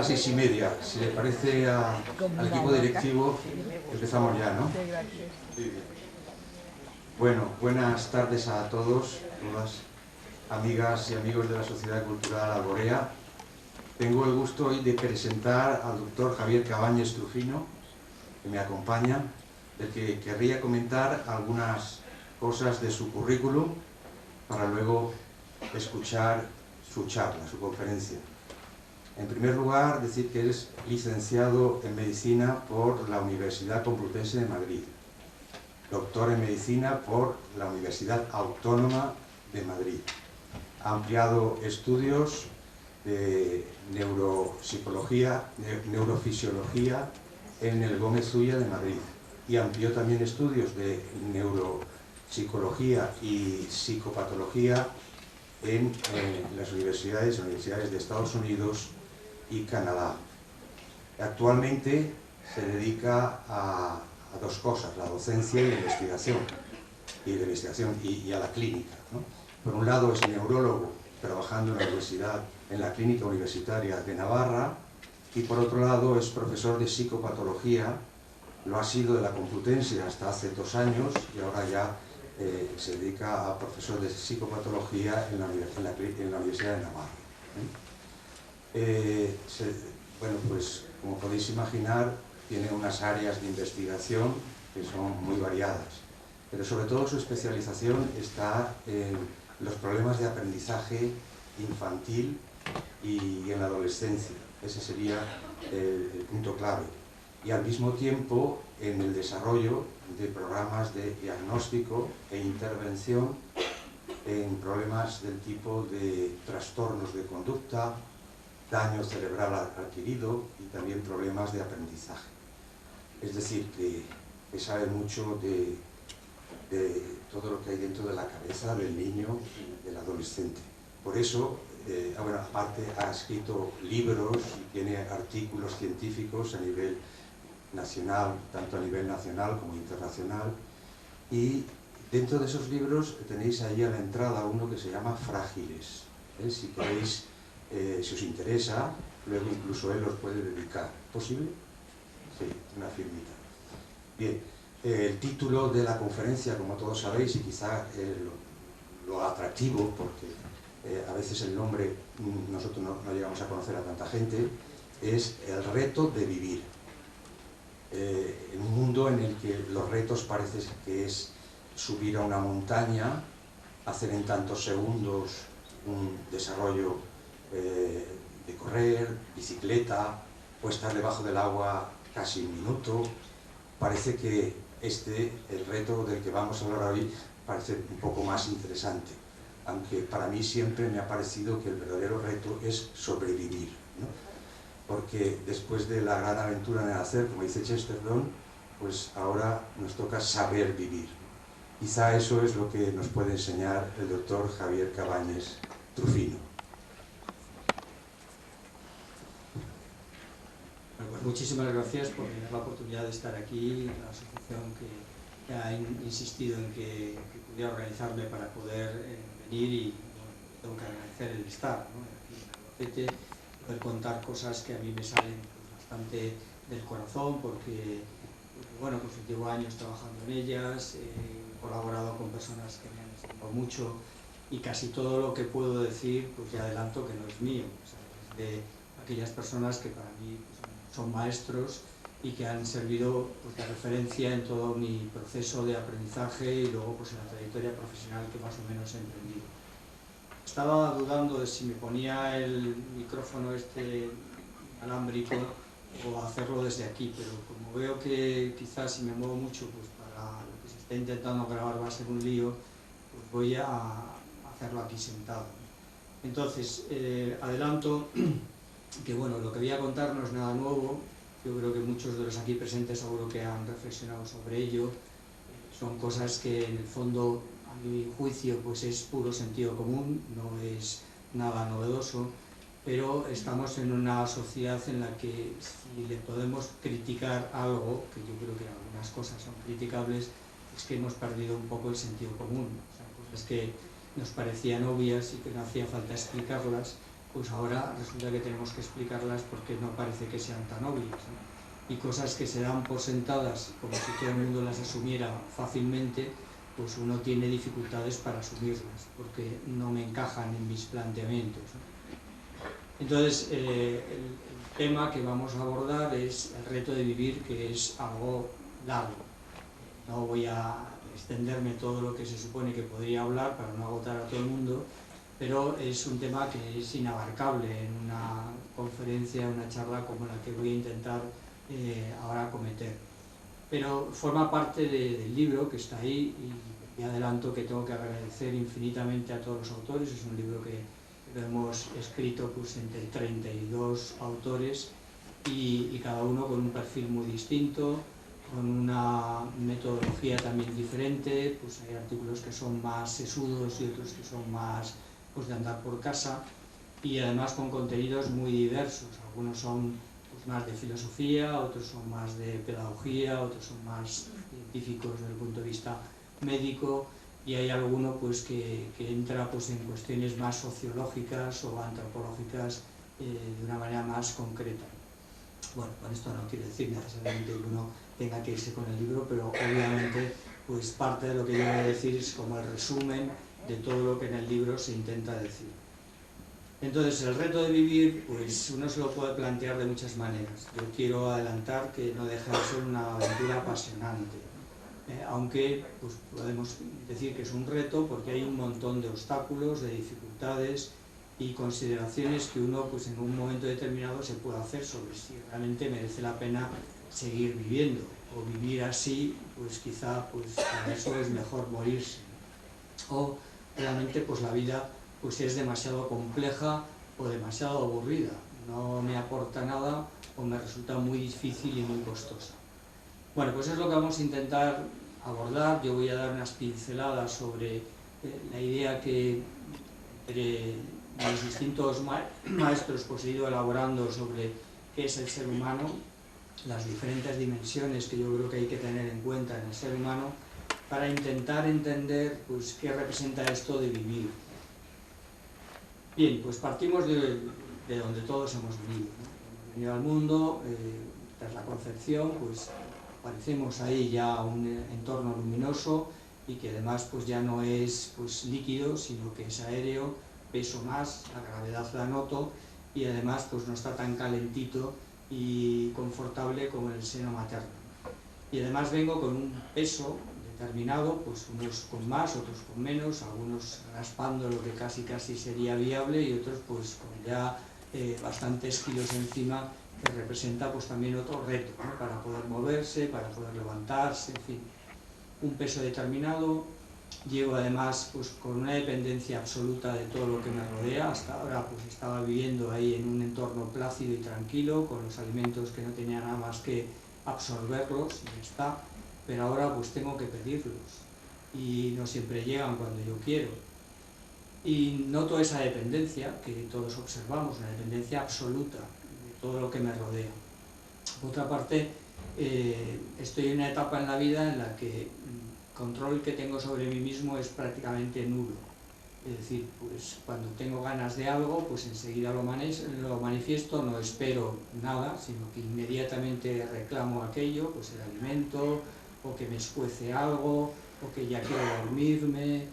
las 6:30. Si le parece al equipo directivo, empezamos ya, ¿no? Sí. Bueno, buenas tardes a todos, todas amigas y amigos de la Sociedad Cultural Alborea. Tengo el gusto hoy de presentar al doctor Javier Cabañes Trufino, que me acompaña, del que querría comentar algunas cosas de su currículum para luego escuchar su charla, su conferencia. En primer lugar, decir que es licenciado en Medicina por la Universidad Complutense de Madrid, doctor en Medicina por la Universidad Autónoma de Madrid. Ha ampliado estudios de neurofisiología en el Gómez Ulla de Madrid y amplió también estudios de neuropsicología y psicopatología en las universidades de Estados Unidos y Canadá. Actualmente se dedica a dos cosas: la docencia y la investigación, y a la clínica, ¿no? Por un lado es neurólogo, trabajando en la Clínica Universitaria de Navarra, y por otro lado es profesor de psicopatología. Lo ha sido de la Complutense hasta hace 2 años y ahora ya se dedica a profesor de psicopatología en la Universidad de Navarra. Bueno, pues como podéis imaginar, tiene unas áreas de investigación que son muy variadas, pero sobre todo su especialización está en los problemas de aprendizaje infantil y en la adolescencia. Ese sería el punto clave. Y al mismo tiempo en el desarrollo de programas de diagnóstico e intervención en problemas del tipo de trastornos de conducta, daño cerebral adquirido y también problemas de aprendizaje. Es decir, que sabe mucho de todo lo que hay dentro de la cabeza del niño y del adolescente. Por eso, bueno, aparte ha escrito libros y tiene artículos científicos a nivel nacional, tanto a nivel nacional como internacional, y dentro de esos libros tenéis ahí a la entrada uno que se llama Frágiles. Si queréis, si os interesa, luego incluso él os puede dedicar. ¿Posible? Sí, una firmita. Bien, el título de la conferencia, como todos sabéis, y quizá lo atractivo, porque a veces el nombre nosotros no llegamos a conocer a tanta gente, es El reto de vivir. En un mundo en el que los retos parece que es subir a una montaña, hacer en tantos segundos un desarrollo de correr, bicicleta, o estar debajo del agua casi 1 minuto. Parece que el reto del que vamos a hablar hoy, parece un poco más interesante, aunque para mí siempre me ha parecido que el verdadero reto es sobrevivir, ¿no? Porque después de la gran aventura en el nacer, como dice Chesterton, pues ahora nos toca saber vivir. Quizá eso es lo que nos puede enseñar el doctor Javier Cabañes Trufino. Bueno, pues muchísimas gracias por tener la oportunidad de estar aquí, la asociación que ha insistido en que pudiera organizarme para poder venir, y bueno, tengo que agradecer el estar, ¿no?, aquí en Albacete, poder contar cosas que a mí me salen pues bastante del corazón, porque bueno, pues llevo años trabajando en ellas, he colaborado con personas que me han enseñado mucho, y casi todo lo que puedo decir, pues ya adelanto que no es mío, o sea, es de aquellas personas que para mí pues, son maestros y que han servido pues, de referencia en todo mi proceso de aprendizaje y luego pues, en la trayectoria profesional que más o menos he emprendido. Estaba dudando de si me ponía el micrófono alámbrico o hacerlo desde aquí, pero como veo que quizás si me muevo mucho pues para lo que se está intentando grabar va a ser un lío, pues voy a hacerlo aquí sentado. Entonces, adelanto que bueno, lo que voy a contar no es nada nuevo. Yo creo que muchos de los aquí presentes seguro que han reflexionado sobre ello. Son cosas que en el fondo, a mi juicio, pues es puro sentido común, no es nada novedoso, pero estamos en una sociedad en la que si le podemos criticar algo, que yo creo que algunas cosas son criticables, es que hemos perdido un poco el sentido común. O sea, cosas que nos parecían obvias y que no hacía falta explicarlas, pues ahora resulta que tenemos que explicarlas porque no parece que sean tan obvias, ¿no? Y cosas que se dan por sentadas como si todo el mundo las asumiera fácilmente, pues uno tiene dificultades para asumirlas porque no me encajan en mis planteamientos, ¿no? Entonces, el tema que vamos a abordar es el reto de vivir, que es algo largo. No voy a extenderme todo lo que se supone que podría hablar para no agotar a todo el mundo, pero es un tema que es inabarcable en una conferencia, una charla como la que voy a intentar ahora acometer. Pero forma parte del libro que está ahí y adelanto que tengo que agradecer infinitamente a todos los autores. Es un libro que lo hemos escrito pues, entre 32 autores y cada uno con un perfil muy distinto, con una metodología también diferente. Pues hay artículos que son más sesudos y otros que son más pues, de andar por casa, y además con contenidos muy diversos. Algunos son pues, más de filosofía, otros son más de pedagogía, otros son más científicos desde el punto de vista médico, y hay alguno pues, que entra pues, en cuestiones más sociológicas o antropológicas de una manera más concreta. Bueno, con esto no quiero decir necesariamente que uno tenga que irse con el libro, pero obviamente pues, parte de lo que yo voy a decir es como el resumen de todo lo que en el libro se intenta decir. Entonces, el reto de vivir, pues uno se lo puede plantear de muchas maneras. Yo quiero adelantar que no deja de ser una aventura apasionante, aunque pues, podemos decir que es un reto porque hay un montón de obstáculos, de dificultades y consideraciones que uno pues, en un momento determinado se puede hacer sobre si realmente merece la pena seguir viviendo, o vivir así, pues quizá pues, para eso es mejor morirse, o realmente pues, la vida pues, es demasiado compleja o demasiado aburrida, no me aporta nada o me resulta muy difícil y muy costosa. Bueno, pues es lo que vamos a intentar abordar. Yo voy a dar unas pinceladas sobre la idea que entre los distintos maestros pues, he ido elaborando sobre qué es el ser humano, las diferentes dimensiones que yo creo que hay que tener en cuenta en el ser humano, para intentar entender pues, qué representa esto de vivir. Bien, pues partimos de donde todos hemos venido, ¿no? Hemos venido al mundo, tras la concepción, pues aparecemos ahí ya un entorno luminoso y que además pues, ya no es pues, líquido, sino que es aéreo, peso más, la gravedad la noto y además pues, no está tan calentito y confortable como en el seno materno. Y además vengo con un peso determinado, pues unos con más, otros con menos, algunos raspando lo que casi sería viable y otros pues con ya bastantes kilos encima, que representa pues también otro reto, ¿no? Para poder moverse, para poder levantarse, en fin, un peso determinado. Llevo además pues con una dependencia absoluta de todo lo que me rodea. Hasta ahora pues estaba viviendo ahí en un entorno plácido y tranquilo, con los alimentos que no tenía nada más que absorberlos y ya está, pero ahora pues tengo que pedirlos y no siempre llegan cuando yo quiero. Y noto esa dependencia que todos observamos, una dependencia absoluta de todo lo que me rodea. Por otra parte, estoy en una etapa en la vida en la que el control que tengo sobre mí mismo es prácticamente nulo. Es decir, pues cuando tengo ganas de algo, pues enseguida lo manifiesto, no espero nada, sino que inmediatamente reclamo aquello, pues el alimento, o que me escuece algo, o que ya quiero dormirme.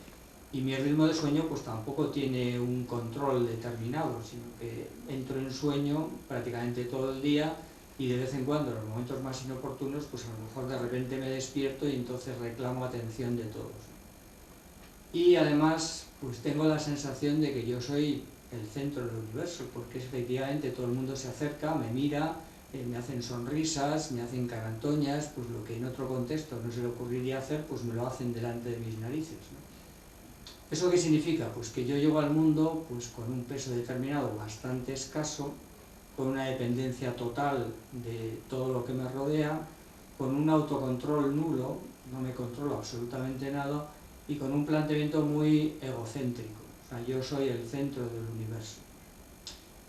Y mi ritmo de sueño pues tampoco tiene un control determinado, sino que entro en sueño prácticamente todo el día y de vez en cuando, en los momentos más inoportunos, pues a lo mejor de repente me despierto y entonces reclamo atención de todos. Y además pues tengo la sensación de que yo soy el centro del universo, porque efectivamente todo el mundo se acerca, me mira, me hacen sonrisas, me hacen carantoñas, pues lo que en otro contexto no se le ocurriría hacer, pues me lo hacen delante de mis narices, ¿no? ¿Eso qué significa? Pues que yo llego al mundo pues, con un peso determinado bastante escaso, con una dependencia total de todo lo que me rodea, con un autocontrol nulo, no me controlo absolutamente nada, y con un planteamiento muy egocéntrico. O sea, yo soy el centro del universo.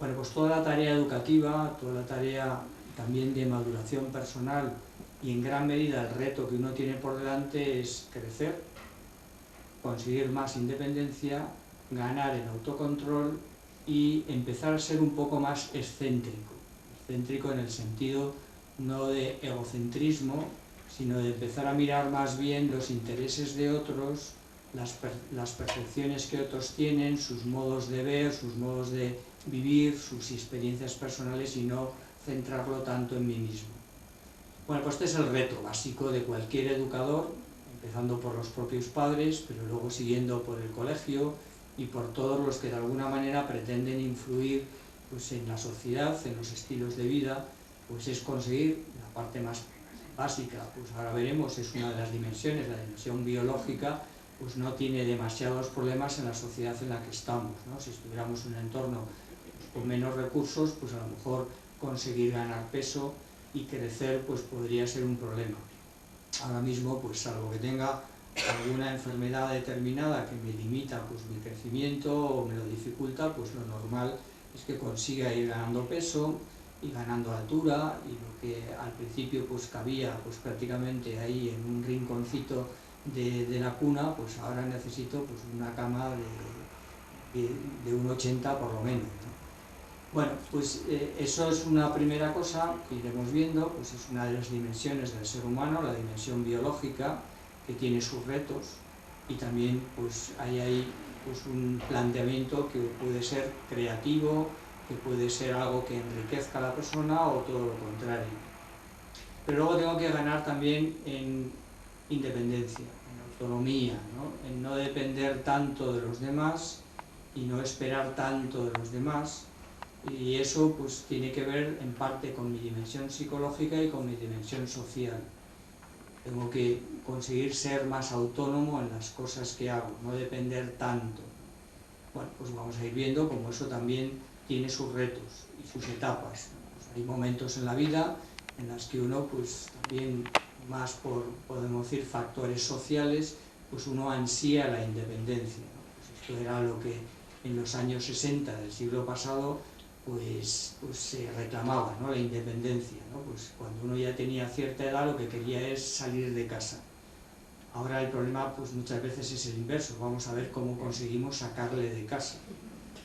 Bueno, pues toda la tarea educativa, toda la tarea también de maduración personal y en gran medida el reto que uno tiene por delante es crecer, conseguir más independencia, ganar en autocontrol y empezar a ser un poco más excéntrico en el sentido no de egocentrismo, sino de empezar a mirar más bien los intereses de otros, las percepciones que otros tienen, sus modos de ver, sus modos de vivir, sus experiencias personales y no centrarlo tanto en mí mismo. Bueno, pues este es el reto básico de cualquier educador, empezando por los propios padres, pero luego siguiendo por el colegio y por todos los que de alguna manera pretenden influir pues, en la sociedad, en los estilos de vida, pues es conseguir la parte más básica, pues ahora veremos, es una de las dimensiones, la dimensión biológica, pues no tiene demasiados problemas en la sociedad en la que estamos, ¿no? Si estuviéramos en un entorno pues, con menos recursos, pues a lo mejor conseguir ganar peso y crecer pues podría ser un problema. Ahora mismo, pues salvo que tenga alguna enfermedad determinada que me limita pues mi crecimiento o me lo dificulta, pues lo normal es que consiga ir ganando peso y ganando altura, y lo que al principio pues cabía pues prácticamente ahí en un rinconcito de la cuna, pues ahora necesito pues una cama de 1,80 por lo menos, ¿no? Bueno, pues eso es una primera cosa que iremos viendo, pues es una de las dimensiones del ser humano, la dimensión biológica, que tiene sus retos, y también pues hay ahí pues un planteamiento que puede ser creativo, que puede ser algo que enriquezca a la persona o todo lo contrario. Pero luego tengo que ganar también en independencia, en autonomía, ¿no? En no depender tanto de los demás y no esperar tanto de los demás. Y eso pues tiene que ver en parte con mi dimensión psicológica y con mi dimensión social. Tengo que conseguir ser más autónomo en las cosas que hago, no depender tanto. Bueno, pues vamos a ir viendo cómo eso también tiene sus retos y sus etapas. Pues hay momentos en la vida en las que uno pues también, más por, podemos decir, factores sociales, pues uno ansía la independencia, ¿no? Pues esto era lo que en los años 60 del siglo pasado pues se reclamaba, ¿no? La independencia, ¿no? Pues cuando uno ya tenía cierta edad lo que quería es salir de casa. Ahora el problema pues muchas veces es el inverso, vamos a ver cómo conseguimos sacarle de casa.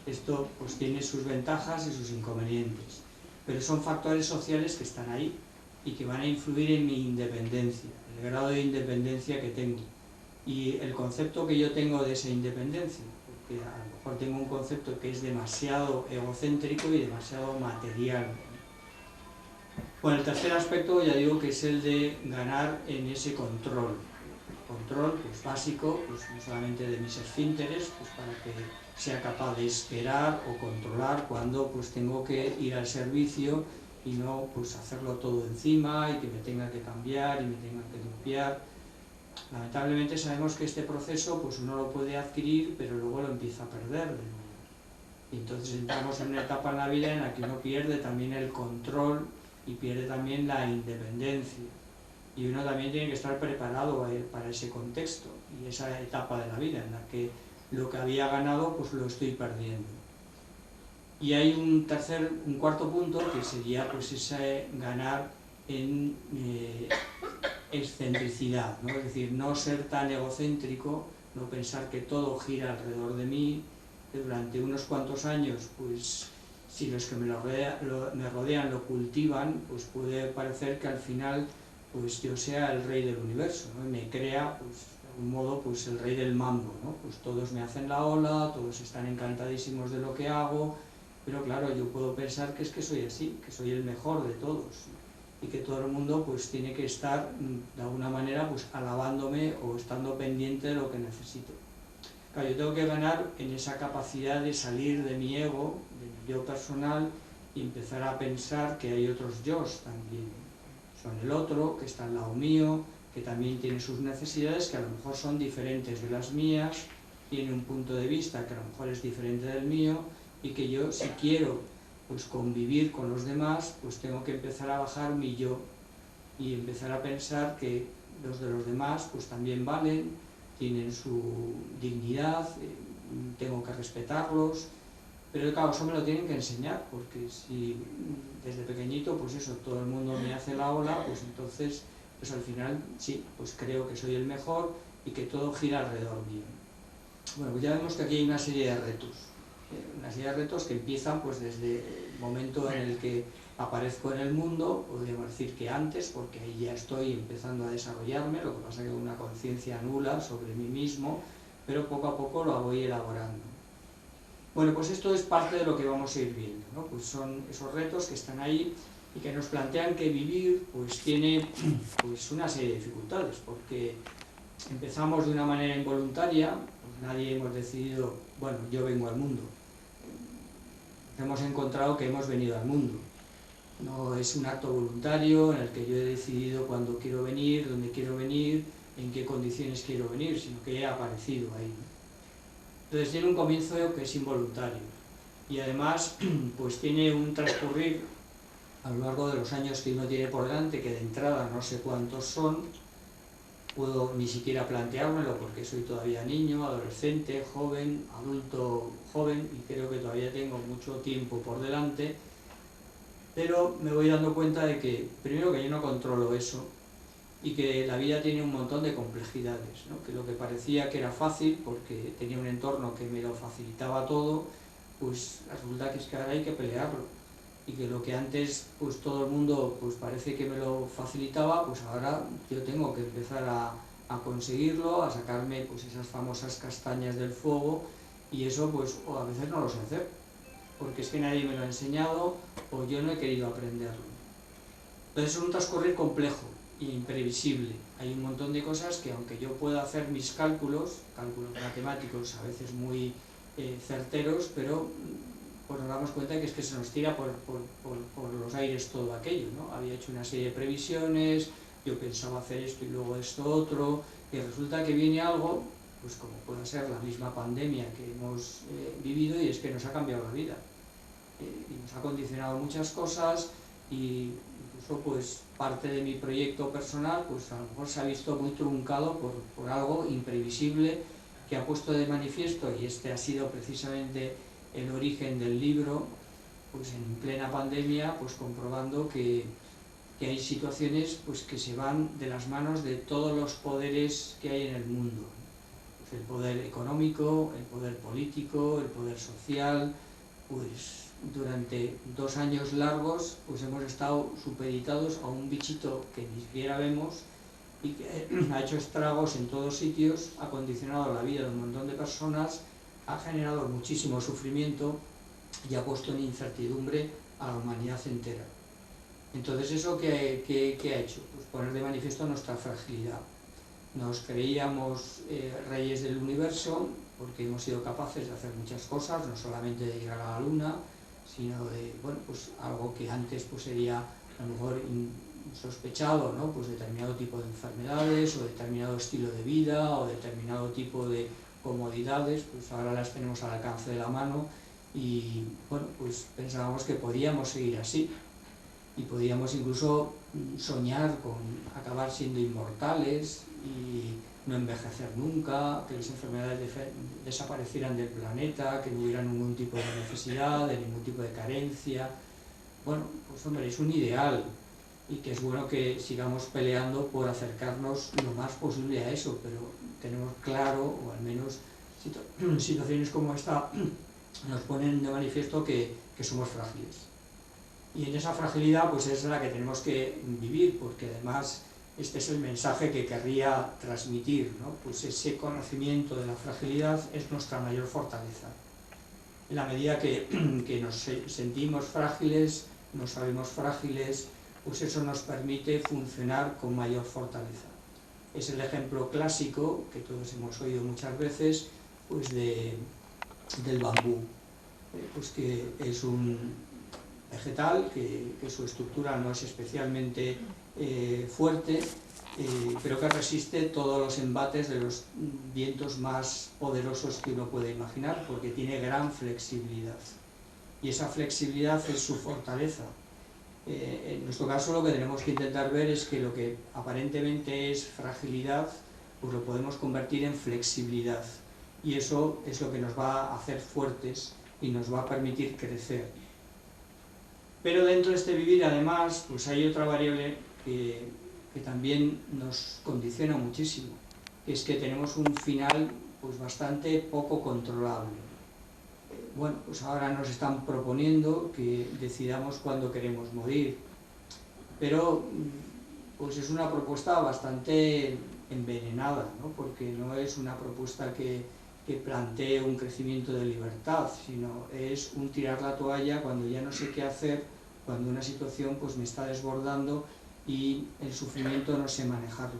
Esto pues tiene sus ventajas y sus inconvenientes, pero son factores sociales que están ahí y que van a influir en mi independencia, el grado de independencia que tengo y el concepto que yo tengo de esa independencia. Que a lo mejor tengo un concepto que es demasiado egocéntrico y demasiado material. Bueno, el tercer aspecto ya digo que es el de ganar en ese control. Control pues básico, pues no solamente de mis esfínteres, pues para que sea capaz de esperar o controlar cuando pues tengo que ir al servicio y no pues hacerlo todo encima y que me tenga que cambiar y me tenga que limpiar. Lamentablemente sabemos que este proceso pues uno lo puede adquirir, pero luego lo empieza a perder de nuevo. Y entonces entramos en una etapa en la vida en la que uno pierde también el control y pierde también la independencia. Y uno también tiene que estar preparado para ese contexto y esa etapa de la vida en la que lo que había ganado pues lo estoy perdiendo. Y hay un cuarto punto que sería pues ese ganar en excentricidad, ¿no? Es decir, no ser tan egocéntrico, no pensar que todo gira alrededor de mí, que durante unos cuantos años, pues si los que me rodean lo cultivan, pues puede parecer que al final pues yo sea el rey del universo, ¿no? Y me crea, pues de algún modo, pues el rey del mambo, ¿no? Pues todos me hacen la ola, todos están encantadísimos de lo que hago, pero claro, yo puedo pensar que es que soy así, que soy el mejor de todos, y que todo el mundo pues tiene que estar de alguna manera pues alabándome o estando pendiente de lo que necesito. Claro, yo tengo que ganar en esa capacidad de salir de mi ego, de mi yo personal, y empezar a pensar que hay otros yos también. Son el otro, que está al lado mío, que también tiene sus necesidades, que a lo mejor son diferentes de las mías, tiene un punto de vista que a lo mejor es diferente del mío, y que yo, si quiero pues convivir con los demás, pues tengo que empezar a bajar mi yo y empezar a pensar que los de los demás pues también valen, tienen su dignidad, tengo que respetarlos, pero claro, eso me lo tienen que enseñar, porque si desde pequeñito pues eso, todo el mundo me hace la ola, pues entonces pues al final sí, pues creo que soy el mejor y que todo gira alrededor mío. Bueno, pues ya vemos que aquí hay una serie de retos. Una serie de retos que empiezan pues desde el momento en el que aparezco en el mundo, podríamos decir que antes, porque ahí ya estoy empezando a desarrollarme, lo que pasa es que una conciencia nula sobre mí mismo, pero poco a poco lo voy elaborando. Bueno, pues esto es parte de lo que vamos a ir viendo, ¿no? Pues son esos retos que están ahí y que nos plantean que vivir pues tiene pues una serie de dificultades, porque empezamos de una manera involuntaria, pues nadie hemos decidido, bueno, yo vengo al mundo. Hemos encontrado que hemos venido al mundo. No es un acto voluntario en el que yo he decidido cuándo quiero venir, dónde quiero venir, en qué condiciones quiero venir, sino que he aparecido ahí, ¿no? Entonces tiene un comienzo que es involuntario y además pues tiene un transcurrir a lo largo de los años que uno tiene por delante, que de entrada no sé cuántos son, puedo ni siquiera planteármelo porque soy todavía niño, adolescente, joven, adulto joven y creo que todavía tengo mucho tiempo por delante, pero me voy dando cuenta de que primero que yo no controlo eso y que la vida tiene un montón de complejidades, ¿no? Que lo que parecía que era fácil porque tenía un entorno que me lo facilitaba todo, pues resulta que es que ahora hay que pelearlo y que lo que antes pues todo el mundo pues parece que me lo facilitaba, pues ahora yo tengo que empezar a conseguirlo, a sacarme pues esas famosas castañas del fuego y eso pues o a veces no lo sé hacer porque es que nadie me lo ha enseñado o yo no he querido aprenderlo. Entonces es un transcurrir complejo e imprevisible. Hay un montón de cosas que aunque yo pueda hacer mis cálculos matemáticos a veces muy certeros, pero pues nos damos cuenta que es que se nos tira por los aires todo aquello, ¿no? Había hecho una serie de previsiones, yo pensaba hacer esto y luego esto otro, y resulta que viene algo, pues como puede ser la misma pandemia que hemos vivido, y es que nos ha cambiado la vida. Y nos ha condicionado muchas cosas, y incluso pues parte de mi proyecto personal, pues a lo mejor se ha visto muy truncado por algo imprevisible que ha puesto de manifiesto, y este ha sido precisamente el origen del libro, pues en plena pandemia, pues comprobando que hay situaciones pues que se van de las manos de todos los poderes que hay en el mundo. Pues el poder económico, el poder político, el poder social, pues durante 2 años largos pues hemos estado supeditados a un bichito que ni siquiera vemos y que ha hecho estragos en todos sitios, ha condicionado la vida de un montón de personas, ha generado muchísimo sufrimiento y ha puesto en incertidumbre a la humanidad entera. Entonces, ¿eso qué ha hecho? Pues poner de manifiesto nuestra fragilidad. Nos creíamos reyes del universo porque hemos sido capaces de hacer muchas cosas, no solamente de llegar a la luna, sino de, bueno, pues algo que antes pues sería a lo mejor sospechado, ¿no? Pues determinado tipo de enfermedades o determinado estilo de vida o determinado tipo de comodidades, pues ahora las tenemos al alcance de la mano y bueno, pues pensábamos que podíamos seguir así y podíamos incluso soñar con acabar siendo inmortales y no envejecer nunca, que las enfermedades desaparecieran del planeta, que no hubiera ningún tipo de necesidad, de ningún tipo de carencia. Bueno, pues hombre, es un ideal y que es bueno que sigamos peleando por acercarnos lo más posible a eso, pero tenemos claro, o al menos situaciones como esta nos ponen de manifiesto que somos frágiles. Y en esa fragilidad pues es la que tenemos que vivir, porque además este es el mensaje que querría transmitir, ¿no? Pues ese conocimiento de la fragilidad es nuestra mayor fortaleza. En la medida que nos sentimos frágiles, nos sabemos frágiles, pues eso nos permite funcionar con mayor fortaleza. Es el ejemplo clásico, que todos hemos oído muchas veces, pues del bambú, pues que es un vegetal, que su estructura no es especialmente fuerte, pero que resiste todos los embates de los vientos más poderosos que uno puede imaginar, porque tiene gran flexibilidad. Y esa flexibilidad es su fortaleza. En nuestro caso lo que tenemos que intentar ver es que lo que aparentemente es fragilidad, pues lo podemos convertir en flexibilidad. Y eso es lo que nos va a hacer fuertes y nos va a permitir crecer. Pero dentro de este vivir, además, pues hay otra variable que también nos condiciona muchísimo, que es que tenemos un final pues bastante poco controlable. bueno, pues ahora nos están proponiendo que decidamos cuándo queremos morir, pero pues es una propuesta bastante envenenada, ¿no? Porque no es una propuesta que plantee un crecimiento de libertad, sino es un tirar la toalla cuando ya no sé qué hacer, cuando una situación pues me está desbordando y el sufrimiento no sé manejarlo.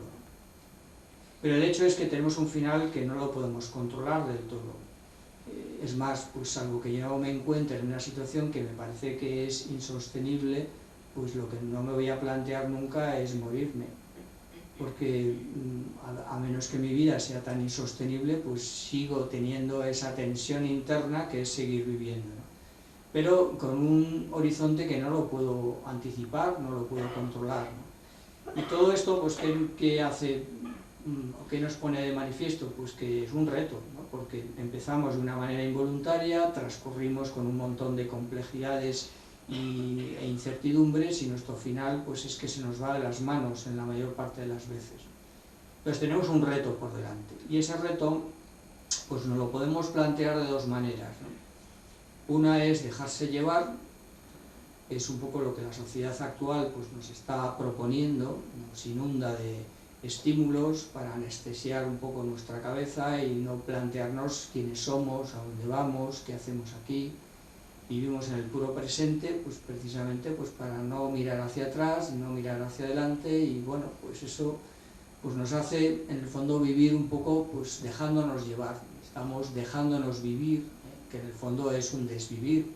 Pero el hecho es que tenemos un final que no lo podemos controlar del todo. Es más, pues salvo que yo me encuentre en una situación que me parece que es insostenible, pues lo que no me voy a plantear nunca es morirme, porque a menos que mi vida sea tan insostenible, pues sigo teniendo esa tensión interna que es seguir viviendo, ¿no? Pero con un horizonte que no lo puedo anticipar, no lo puedo controlar, ¿no? Y todo esto, pues, ¿qué hace o qué nos pone de manifiesto? Pues que es un reto, ¿no? Porque empezamos de una manera involuntaria, transcurrimos con un montón de complejidades e incertidumbres, y nuestro final pues es que se nos va de las manos en la mayor parte de las veces. Entonces tenemos un reto por delante, y ese reto pues nos lo podemos plantear de dos maneras, ¿no? Una es dejarse llevar, es un poco lo que la sociedad actual pues nos está proponiendo, nos inunda de estímulos para anestesiar un poco nuestra cabeza y no plantearnos quiénes somos, a dónde vamos, qué hacemos aquí. Vivimos en el puro presente, pues precisamente pues para no mirar hacia atrás, no mirar hacia adelante, y bueno, pues eso pues nos hace en el fondo vivir un poco pues dejándonos llevar, estamos dejándonos vivir, que en el fondo es un desvivir.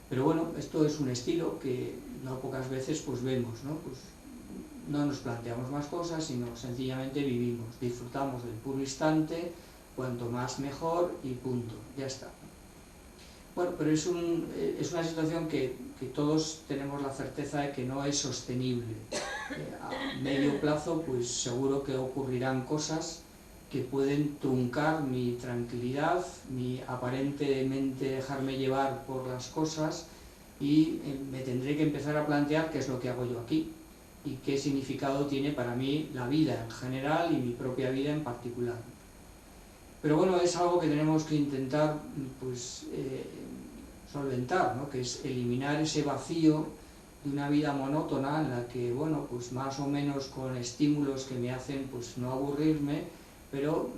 Pero bueno, esto es un estilo que no pocas veces pues vemos, ¿no? Pues no nos planteamos más cosas, sino sencillamente vivimos, disfrutamos del puro instante, cuanto más mejor y punto, ya está. Bueno, pero es una situación que todos tenemos la certeza de que no es sostenible. A medio plazo, pues seguro que ocurrirán cosas que pueden truncar mi tranquilidad, mi aparentemente dejarme llevar por las cosas, y me tendré que empezar a plantear qué es lo que hago yo aquí y qué significado tiene para mí la vida en general y mi propia vida en particular. Pero bueno, es algo que tenemos que intentar pues, solventar, ¿no? Que es eliminar ese vacío de una vida monótona en la que, bueno, pues más o menos con estímulos que me hacen pues no aburrirme, pero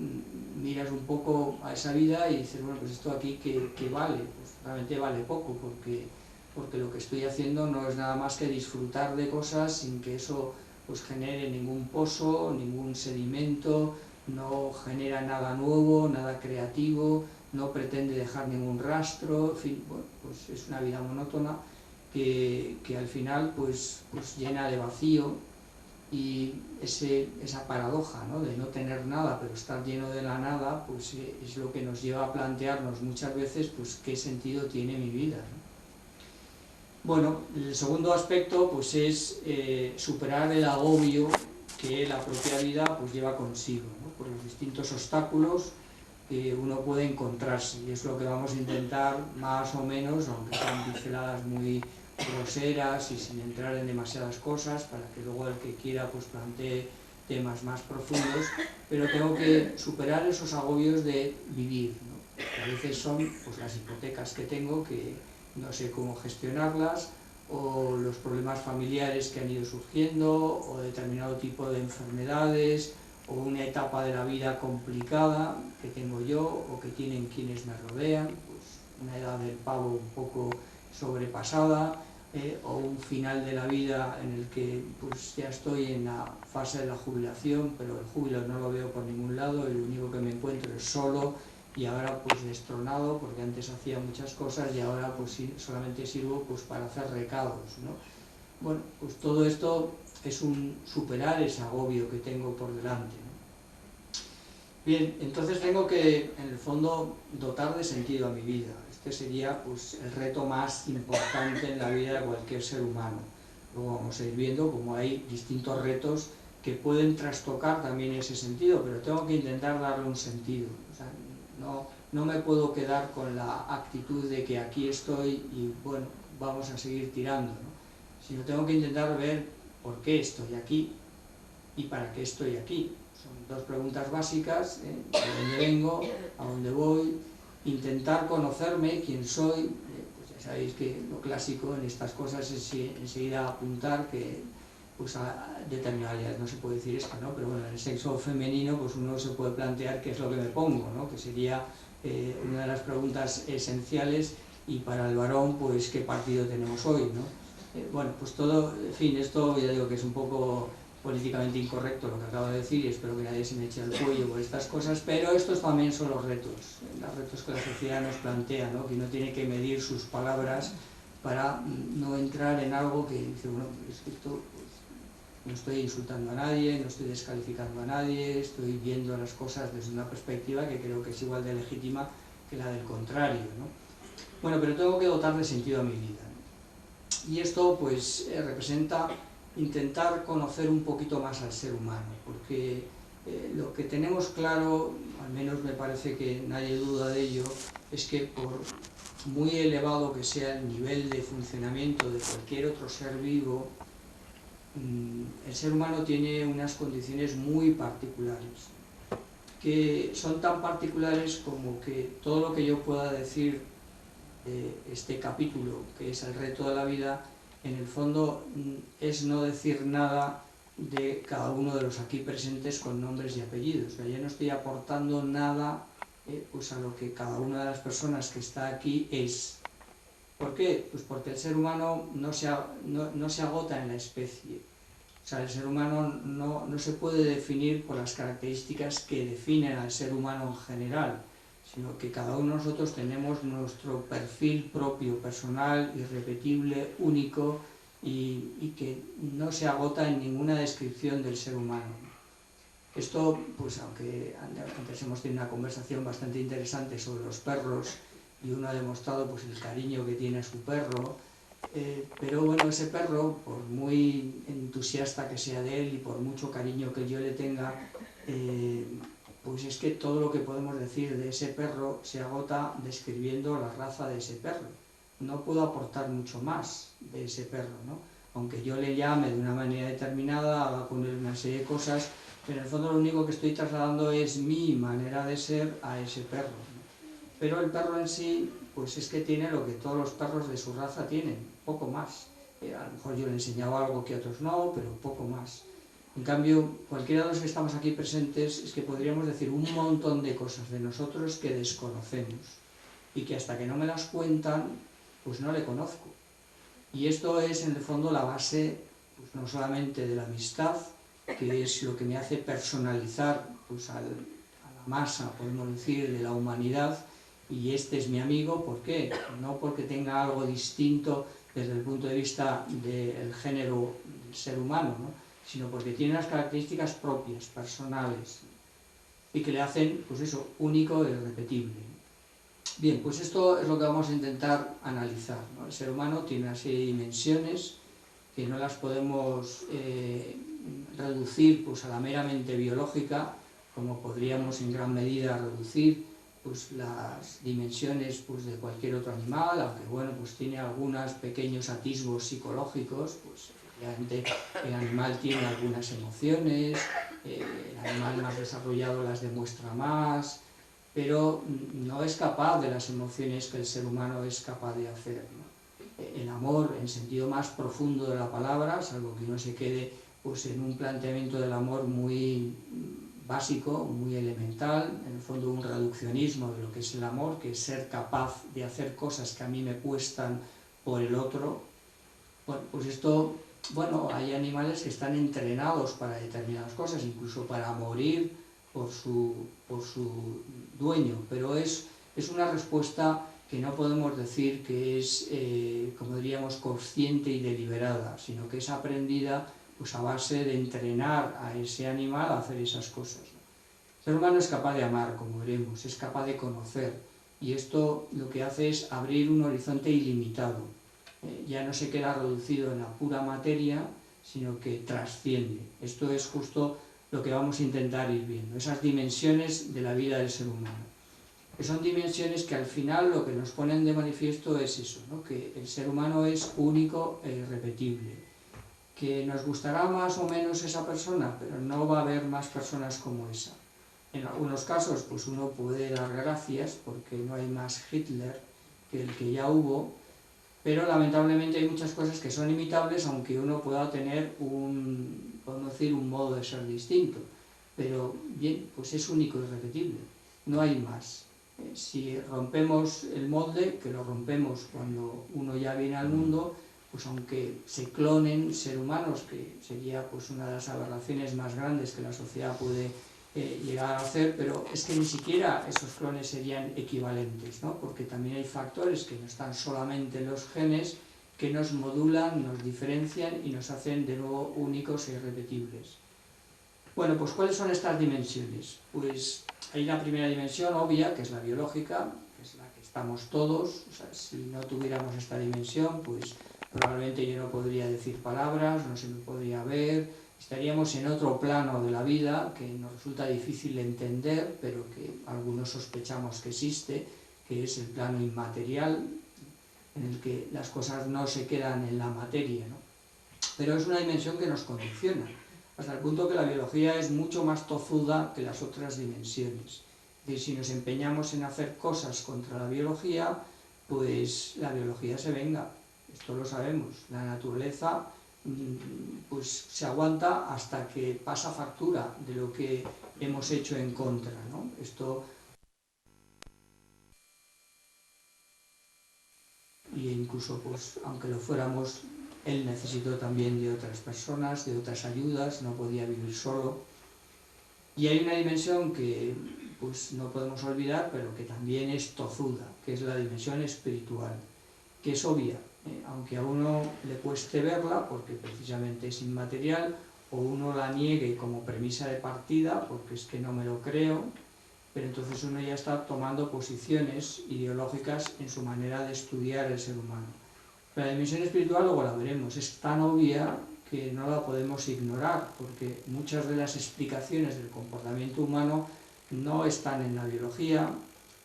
miras un poco a esa vida y dices, bueno, pues esto aquí ¿qué vale? Pues realmente vale poco, porque lo que estoy haciendo no es nada más que disfrutar de cosas sin que eso pues genere ningún pozo, ningún sedimento, no genera nada nuevo, nada creativo, no pretende dejar ningún rastro, en fin, bueno, pues es una vida monótona que al final pues llena de vacío, y esa paradoja, ¿no? De no tener nada pero estar lleno de la nada, pues es lo que nos lleva a plantearnos muchas veces pues qué sentido tiene mi vida, ¿no? Bueno, el segundo aspecto pues es superar el agobio que la propia vida pues lleva consigo, ¿no? Por los distintos obstáculos que uno puede encontrarse, y es lo que vamos a intentar más o menos, aunque sean pinceladas muy groseras y sin entrar en demasiadas cosas, para que luego el que quiera pues plantee temas más profundos, pero tengo que superar esos agobios de vivir, ¿no? Que a veces son pues las hipotecas que tengo, que no sé cómo gestionarlas, o los problemas familiares que han ido surgiendo, o determinado tipo de enfermedades, o una etapa de la vida complicada que tengo yo o que tienen quienes me rodean, pues una edad del pavo un poco sobrepasada, o un final de la vida en el que pues ya estoy en la fase de la jubilación, pero el júbilo no lo veo por ningún lado, y lo único que me encuentro es solo, y ahora pues destronado, porque antes hacía muchas cosas y ahora pues solamente sirvo pues para hacer recados, ¿no? Bueno, pues todo esto es un superar ese agobio que tengo por delante, ¿no? Bien, entonces tengo que, en el fondo, dotar de sentido a mi vida. Este sería pues el reto más importante en la vida de cualquier ser humano. Luego vamos a ir viendo cómo hay distintos retos que pueden trastocar también ese sentido, pero tengo que intentar darle un sentido. O sea, no me puedo quedar con la actitud de que aquí estoy y bueno, vamos a seguir tirando, ¿no? Sino tengo que intentar ver por qué estoy aquí y para qué estoy aquí. Son dos preguntas básicas, ¿eh? ¿De dónde vengo? ¿A dónde voy? intentar conocerme, quién soy, pues ya sabéis que lo clásico en estas cosas es enseguida apuntar que pues a determinadas, no se puede decir esto, ¿no? Pero bueno, en el sexo femenino pues uno se puede plantear qué es lo que me pongo, ¿no? Que sería una de las preguntas esenciales, y para el varón pues qué partido tenemos hoy, ¿no? Bueno, pues todo, en fin, esto ya digo que es un poco políticamente incorrecto lo que acabo de decir, y espero que nadie se me eche al cuello por estas cosas, pero estos también son los retos que la sociedad nos plantea, ¿no? Que uno tiene que medir sus palabras para no entrar en algo que dice, bueno, pues esto, pues, no estoy insultando a nadie, no estoy descalificando a nadie, estoy viendo las cosas desde una perspectiva que creo que es igual de legítima que la del contrario, ¿no? Bueno, pero tengo que dotar de sentido a mi vida, ¿no? Y esto pues representa intentar conocer un poquito más al ser humano, porque lo que tenemos claro, al menos me parece que nadie duda de ello, es que por muy elevado que sea el nivel de funcionamiento de cualquier otro ser vivo, el ser humano tiene unas condiciones muy particulares, que son tan particulares como que todo lo que yo pueda decir de este capítulo, que es el reto de la vida, en el fondo es no decir nada de cada uno de los aquí presentes con nombres y apellidos. O sea, yo no estoy aportando nada pues a lo que cada una de las personas que está aquí es. ¿Por qué? Pues porque el ser humano no se agota en la especie. O sea, el ser humano no se puede definir por las características que definen al ser humano en general, sino que cada uno de nosotros tenemos nuestro perfil propio, personal, irrepetible, único, y que no se agota en ninguna descripción del ser humano. Esto, pues aunque antes hemos tenido una conversación bastante interesante sobre los perros, y uno ha demostrado pues el cariño que tiene a su perro, pero bueno, ese perro, por muy entusiasta que sea de él y por mucho cariño que yo le tenga, pues es que todo lo que podemos decir de ese perro se agota describiendo la raza de ese perro. No puedo aportar mucho más de ese perro, ¿no? Aunque yo le llame de una manera determinada, haga con él una serie de cosas, pero en el fondo lo único que estoy trasladando es mi manera de ser a ese perro, ¿no? Pero el perro en sí, pues es que tiene lo que todos los perros de su raza tienen, poco más. A lo mejor yo le he enseñado algo que otros no, pero poco más. En cambio, cualquiera de los que estamos aquí presentes es que podríamos decir un montón de cosas de nosotros que desconocemos, y que hasta que no me las cuentan, pues no le conozco. Y esto es en el fondo la base, pues no solamente de la amistad, que es lo que me hace personalizar pues a la masa, podemos decir, de la humanidad, y este es mi amigo. ¿Por qué? No porque tenga algo distinto desde el punto de vista del género del ser humano, ¿no? Sino porque tiene unas características propias, personales, y que le hacen, pues eso, único e irrepetible. Bien, pues esto es lo que vamos a intentar analizar, ¿no? El ser humano tiene una serie de dimensiones que no las podemos reducir pues a la meramente biológica, como podríamos en gran medida reducir pues las dimensiones pues de cualquier otro animal, aunque bueno, pues tiene algunos pequeños atisbos psicológicos. Pues efectivamente el animal tiene algunas emociones, el animal más desarrollado las demuestra más, pero no es capaz de las emociones que el ser humano es capaz de hacer, ¿no? El amor, en sentido más profundo de la palabra, salvo que uno se quede pues en un planteamiento del amor muy básico, muy elemental, en el fondo un reduccionismo de lo que es el amor, que es ser capaz de hacer cosas que a mí me cuestan por el otro. Bueno, pues esto, bueno, hay animales que están entrenados para determinadas cosas, incluso para morir por su dueño, pero es una respuesta que no podemos decir que es, como diríamos, consciente y deliberada, sino que es aprendida pues a base de entrenar a ese animal a hacer esas cosas, ¿no? El ser humano es capaz de amar, como veremos, es capaz de conocer, y esto lo que hace es abrir un horizonte ilimitado. Ya no se queda reducido en la pura materia, sino que trasciende. Esto es justo lo que vamos a intentar ir viendo, esas dimensiones de la vida del ser humano, que son dimensiones que al final lo que nos ponen de manifiesto es eso, ¿no? Que el ser humano es único e irrepetible, que nos gustará más o menos esa persona, pero no va a haber más personas como esa. En algunos casos pues uno puede dar gracias porque no hay más Hitler que el que ya hubo, pero lamentablemente hay muchas cosas que son imitables, aunque uno pueda tener podemos decir, un modo de ser distinto. Pero bien, pues es único y irrepetible, no hay más. Si rompemos el molde, que lo rompemos cuando uno ya viene al mundo, pues aunque se clonen ser humanos, que sería pues una de las aberraciones más grandes que la sociedad puede llegar a hacer, pero es que ni siquiera esos clones serían equivalentes, ¿no? Porque también hay factores que no están solamente en los genes, que nos modulan, nos diferencian y nos hacen de nuevo únicos e irrepetibles. Bueno, pues ¿cuáles son estas dimensiones? Pues hay una primera dimensión obvia, que es la biológica, que es la que estamos todos. O sea, si no tuviéramos esta dimensión, pues probablemente yo no podría decir palabras, no se me podría ver, estaríamos en otro plano de la vida que nos resulta difícil de entender, pero que algunos sospechamos que existe, que es el plano inmaterial, en el que las cosas no se quedan en la materia, ¿no? Pero es una dimensión que nos condiciona, hasta el punto que la biología es mucho más tozuda que las otras dimensiones. Es decir, si nos empeñamos en hacer cosas contra la biología, pues la biología se venga. Esto lo sabemos. La naturaleza pues se aguanta hasta que pasa factura de lo que hemos hecho en contra, ¿no? Esto, y incluso pues aunque lo fuéramos, él necesitó también de otras personas, de otras ayudas, no podía vivir solo. Y hay una dimensión que pues no podemos olvidar, pero que también es tozuda, que es la dimensión espiritual, que es obvia, aunque a uno le cueste verla, porque precisamente es inmaterial, o uno la niegue como premisa de partida, porque es que no me lo creo, pero entonces uno ya está tomando posiciones ideológicas en su manera de estudiar el ser humano. Pero la dimensión espiritual luego la veremos, es tan obvia que no la podemos ignorar, porque muchas de las explicaciones del comportamiento humano no están en la biología,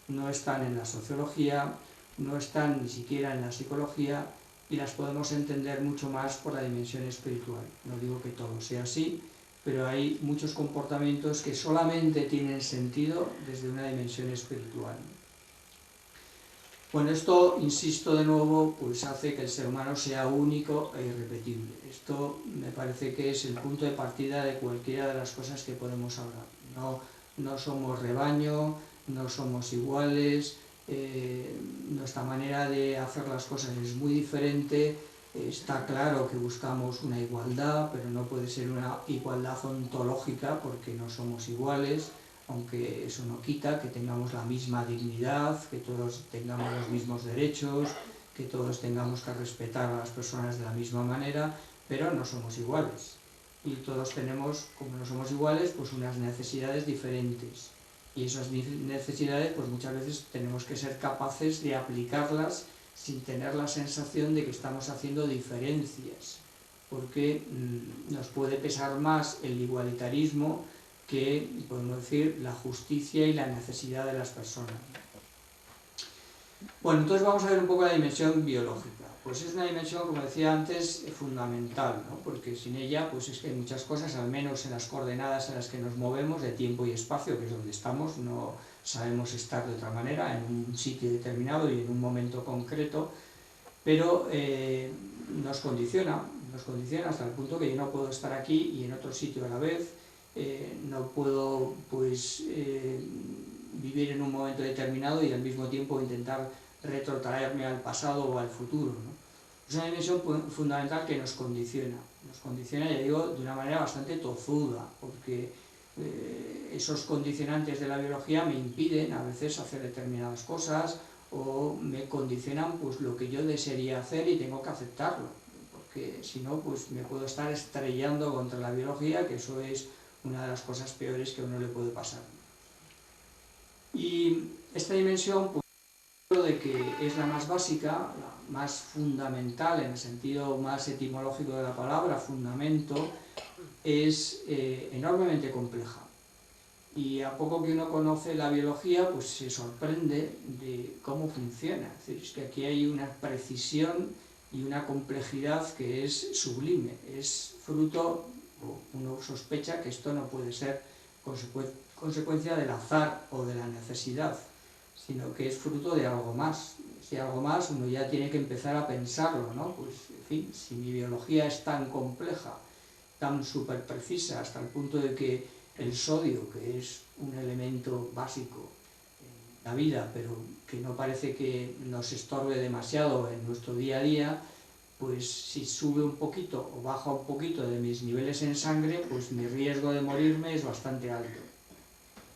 no están en la sociología, no están ni siquiera en la psicología, y las podemos entender mucho más por la dimensión espiritual. No digo que todo sea así, pero hay muchos comportamientos que solamente tienen sentido desde una dimensión espiritual. Bueno, esto, insisto de nuevo, pues hace que el ser humano sea único e irrepetible. Esto me parece que es el punto de partida de cualquiera de las cosas que podemos hablar. No somos rebaño, no somos iguales, nuestra manera de hacer las cosas es muy diferente. Está claro que buscamos una igualdad, pero no puede ser una igualdad ontológica porque no somos iguales, aunque eso no quita que tengamos la misma dignidad, que todos tengamos los mismos derechos, que todos tengamos que respetar a las personas de la misma manera, pero no somos iguales. Y todos tenemos, como no somos iguales, pues unas necesidades diferentes. Y esas necesidades, pues muchas veces tenemos que ser capaces de aplicarlas sin tener la sensación de que estamos haciendo diferencias, porque nos puede pesar más el igualitarismo que, podemos decir, la justicia y la necesidad de las personas. Bueno, entonces vamos a ver un poco la dimensión biológica. Pues es una dimensión, como decía antes, fundamental, ¿no? Porque sin ella, pues es que hay muchas cosas, al menos en las coordenadas en las que nos movemos, de tiempo y espacio, que es donde estamos, no sabemos estar de otra manera, en un sitio determinado y en un momento concreto, pero nos condiciona hasta el punto que yo no puedo estar aquí y en otro sitio a la vez. No puedo pues vivir en un momento determinado y al mismo tiempo intentar retrotraerme al pasado o al futuro, ¿no? Es una dimensión fundamental que nos condiciona, ya digo, de una manera bastante tozuda, porque esos condicionantes de la biología me impiden a veces hacer determinadas cosas o me condicionan pues lo que yo desearía hacer y tengo que aceptarlo, porque si no pues me puedo estar estrellando contra la biología, que eso es una de las cosas peores que a uno le puede pasar. Y esta dimensión, pues, de que es la más básica, la más fundamental en el sentido más etimológico de la palabra, fundamento, es enormemente compleja. Y a poco que uno conoce la biología, pues se sorprende de cómo funciona. Es decir, es que aquí hay una precisión y una complejidad que es sublime, es fruto, uno sospecha que esto no puede ser consecuencia del azar o de la necesidad, sino que es fruto de algo más. Si algo más, uno ya tiene que empezar a pensarlo, ¿no? Pues, en fin, si mi biología es tan compleja, tan súper precisa, hasta el punto de que el sodio, que es un elemento básico en la vida, pero que no parece que nos estorbe demasiado en nuestro día a día, pues si sube un poquito o baja un poquito de mis niveles en sangre, pues mi riesgo de morirme es bastante alto.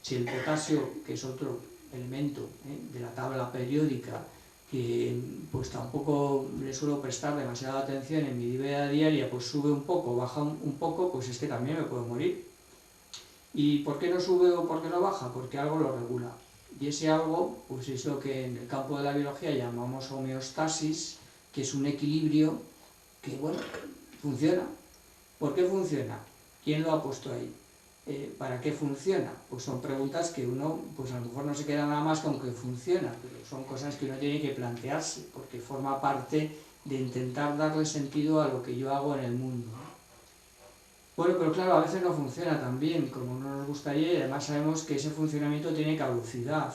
Si el potasio, que es otro elemento de la tabla periódica, que pues tampoco le suelo prestar demasiada atención en mi vida diaria, pues sube un poco, baja un poco, pues es que también me puedo morir. ¿Y por qué no sube o por qué no baja? Porque algo lo regula. Y ese algo pues es lo que en el campo de la biología llamamos homeostasis, que es un equilibrio que, bueno, funciona. ¿Por qué funciona? ¿Quién lo ha puesto ahí? ¿Para qué funciona? Pues son preguntas que uno, pues a lo mejor no se queda nada más con que funciona, pero son cosas que uno tiene que plantearse, porque forma parte de intentar darle sentido a lo que yo hago en el mundo. Bueno, pero claro, a veces no funciona tan bien como nos gustaría, y además sabemos que ese funcionamiento tiene caducidad,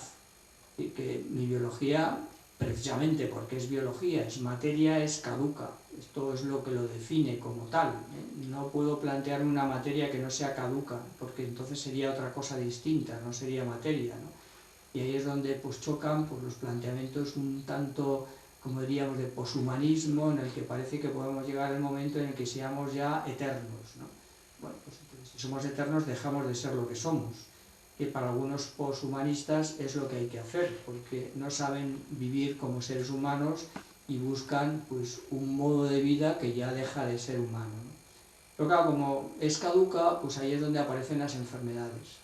y que mi biología, precisamente porque es biología, es materia, es caduca. Esto es lo que lo define como tal. No puedo plantearme una materia que no sea caduca, porque entonces sería otra cosa distinta, no sería materia, ¿no? Y ahí es donde pues chocan pues, los planteamientos un tanto, como diríamos, de poshumanismo, en el que parece que podemos llegar al momento en el que seamos ya eternos, ¿no? Bueno, pues entonces, si somos eternos dejamos de ser lo que somos, que para algunos poshumanistas es lo que hay que hacer, porque no saben vivir como seres humanos y buscan pues, un modo de vida que ya deja de ser humano, ¿no? Pero claro, como es caduca, pues ahí es donde aparecen las enfermedades,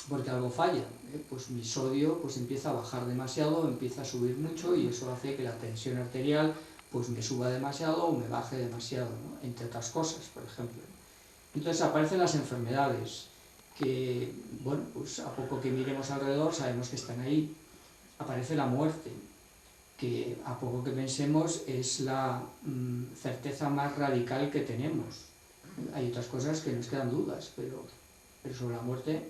porque algo falla, pues mi sodio pues empieza a bajar demasiado, empieza a subir mucho y eso hace que la tensión arterial pues me suba demasiado o me baje demasiado, ¿no? Entre otras cosas, por ejemplo. Entonces aparecen las enfermedades, que, bueno, pues a poco que miremos alrededor sabemos que están ahí. Aparece la muerte, que a poco que pensemos es la certeza más radical que tenemos. Hay otras cosas que nos quedan dudas, pero sobre la muerte,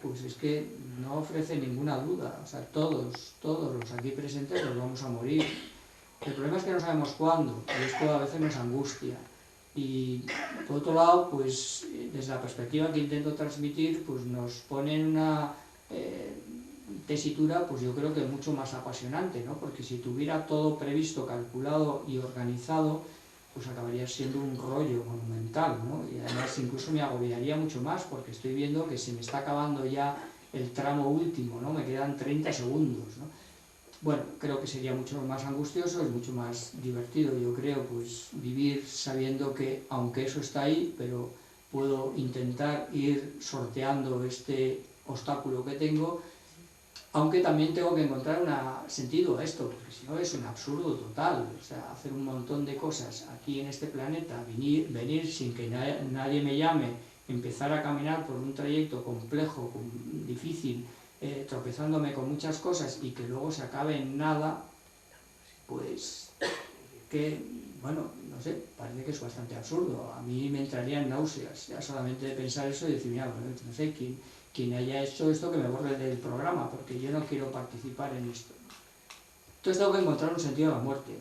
pues es que no ofrece ninguna duda. O sea, todos los aquí presentes nos vamos a morir. El problema es que no sabemos cuándo, y esto a veces nos angustia. Y por otro lado, pues desde la perspectiva que intento transmitir, pues nos pone en una tesitura, pues yo creo que mucho más apasionante, ¿no? Porque si tuviera todo previsto, calculado y organizado, pues acabaría siendo un rollo monumental, ¿no? Y además incluso me agobiaría mucho más, porque estoy viendo que se me está acabando ya el tramo último, ¿no? Me quedan 30 segundos, ¿no? Bueno, creo que sería mucho más angustioso, es mucho más divertido, yo creo, pues vivir sabiendo que, aunque eso está ahí, pero puedo intentar ir sorteando este obstáculo que tengo, aunque también tengo que encontrar un sentido a esto, porque si no es un absurdo total. O sea, hacer un montón de cosas aquí en este planeta, venir sin que nadie me llame, empezar a caminar por un trayecto complejo, difícil, tropezándome con muchas cosas y que luego se acabe en nada, pues que, bueno, no sé, parece que es bastante absurdo. A mí me entrarían náuseas, ya solamente de pensar eso y decir, mira, bueno, no sé, quien haya hecho esto que me borre del programa, porque yo no quiero participar en esto. Entonces tengo que encontrar un sentido a la muerte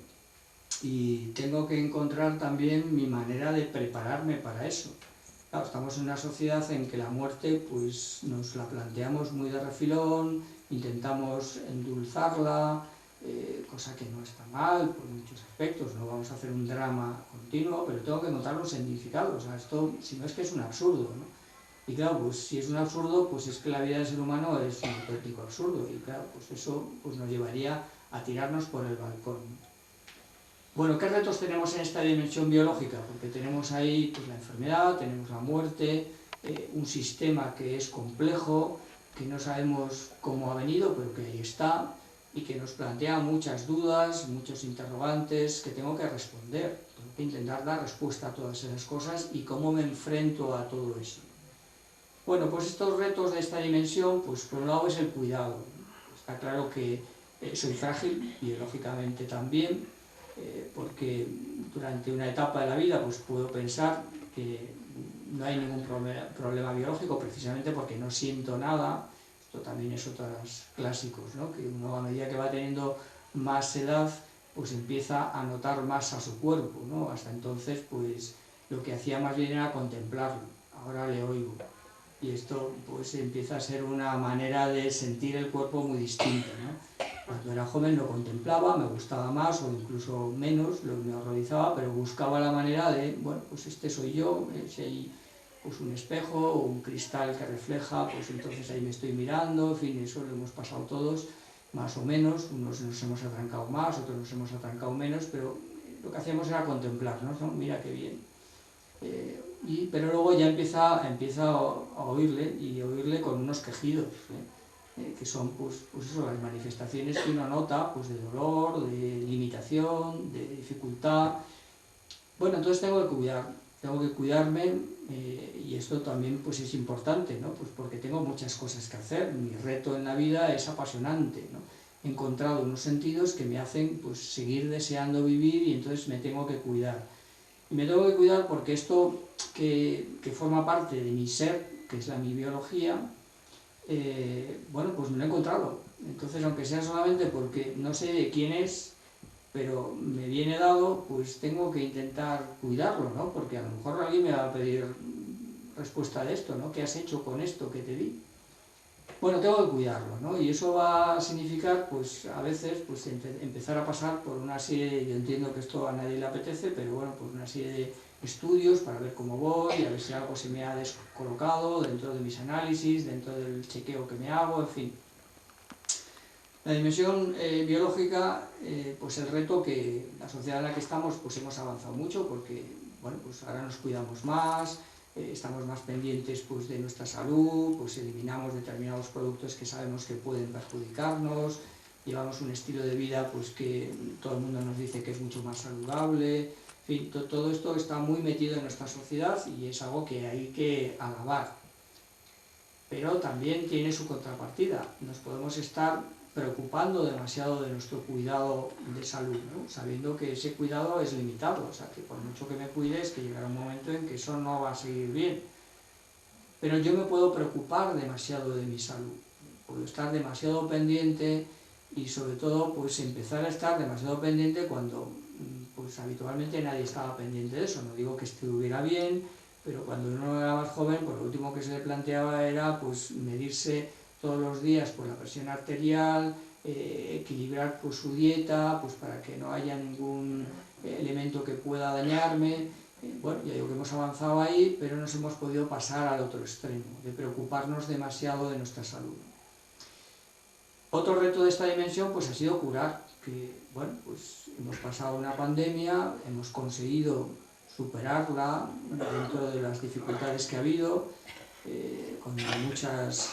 y tengo que encontrar también mi manera de prepararme para eso. Claro, estamos en una sociedad en que la muerte pues nos la planteamos muy de refilón, intentamos endulzarla, cosa que no está mal por muchos aspectos, no vamos a hacer un drama continuo, pero tengo que encontrar un significado. O sea, esto, si no es que es un absurdo, ¿no? Y claro, pues si es un absurdo, pues es que la vida del ser humano es un auténtico absurdo, y claro, pues eso pues nos llevaría a tirarnos por el balcón. Bueno, ¿qué retos tenemos en esta dimensión biológica? Porque tenemos ahí pues, la enfermedad, tenemos la muerte, un sistema que es complejo, que no sabemos cómo ha venido, pero que ahí está, y que nos plantea muchas dudas, muchos interrogantes que tengo que responder. Tengo que intentar dar respuesta a todas esas cosas y cómo me enfrento a todo eso. Bueno, pues estos retos de esta dimensión, pues por un lado es el cuidado. Está claro que soy frágil, biológicamente también, porque durante una etapa de la vida pues puedo pensar que no hay ningún problema biológico, precisamente porque no siento nada. Esto también es otros clásicos, ¿no? Que uno a medida que va teniendo más edad, pues empieza a notar más a su cuerpo, ¿no? Hasta entonces, pues lo que hacía más bien era contemplarlo, ahora le oigo. Y esto pues empieza a ser una manera de sentir el cuerpo muy distinta, ¿no? Cuando era joven lo contemplaba, me gustaba más o incluso menos, lo me horrorizaba, pero buscaba la manera de, bueno, pues este soy yo, si hay pues un espejo o un cristal que refleja, pues entonces ahí me estoy mirando, en fin, eso lo hemos pasado todos, más o menos, unos nos hemos atrancado más, otros nos hemos atrancado menos, pero lo que hacíamos era contemplarnos, ¿no? Mira qué bien. Pero luego ya empieza a oírle, y oírle con unos quejidos, que son pues eso, las manifestaciones que uno nota pues de dolor, de limitación, de dificultad. Bueno, entonces tengo que cuidarme, y esto también pues es importante, ¿no? Pues porque tengo muchas cosas que hacer, mi reto en la vida es apasionante, ¿no? He encontrado unos sentidos que me hacen pues seguir deseando vivir, y entonces me tengo que cuidar. Y me tengo que cuidar porque esto que forma parte de mi ser, que es mi biología, bueno, pues me lo he encontrado. Entonces, aunque sea solamente porque no sé de quién es, pero me viene dado, pues tengo que intentar cuidarlo, ¿no? Porque a lo mejor alguien me va a pedir respuesta de esto, ¿no? ¿Qué has hecho con esto que te di? Bueno, tengo que cuidarlo, ¿no? Y eso va a significar, pues a veces, pues empezar a pasar por una serie, yo entiendo que esto a nadie le apetece, pero bueno, pues una serie de estudios para ver cómo voy, a ver si algo se me ha descolocado dentro de mis análisis, dentro del chequeo que me hago, en fin. La dimensión biológica, pues el reto que la sociedad en la que estamos, pues hemos avanzado mucho porque, bueno, pues ahora nos cuidamos más, estamos más pendientes pues de nuestra salud, pues eliminamos determinados productos que sabemos que pueden perjudicarnos, llevamos un estilo de vida pues que todo el mundo nos dice que es mucho más saludable, en fin, todo esto está muy metido en nuestra sociedad y es algo que hay que alabar. Pero también tiene su contrapartida, nos podemos estar preocupando demasiado de nuestro cuidado de salud, ¿no? Sabiendo que ese cuidado es limitado, o sea, que por mucho que me cuides, que llegará un momento en que eso no va a seguir bien. Pero yo me puedo preocupar demasiado de mi salud, puedo estar demasiado pendiente y sobre todo pues empezar a estar demasiado pendiente cuando pues habitualmente nadie estaba pendiente de eso. No digo que estuviera bien, pero cuando uno era más joven, pues lo último que se le planteaba era pues medirse todos los días por la presión arterial, equilibrar pues su dieta, pues para que no haya ningún elemento que pueda dañarme. Bueno, ya digo que hemos avanzado ahí, pero nos hemos podido pasar al otro extremo, de preocuparnos demasiado de nuestra salud. Otro reto de esta dimensión pues ha sido curar, que bueno, pues hemos pasado una pandemia, hemos conseguido superarla dentro de las dificultades que ha habido, con muchas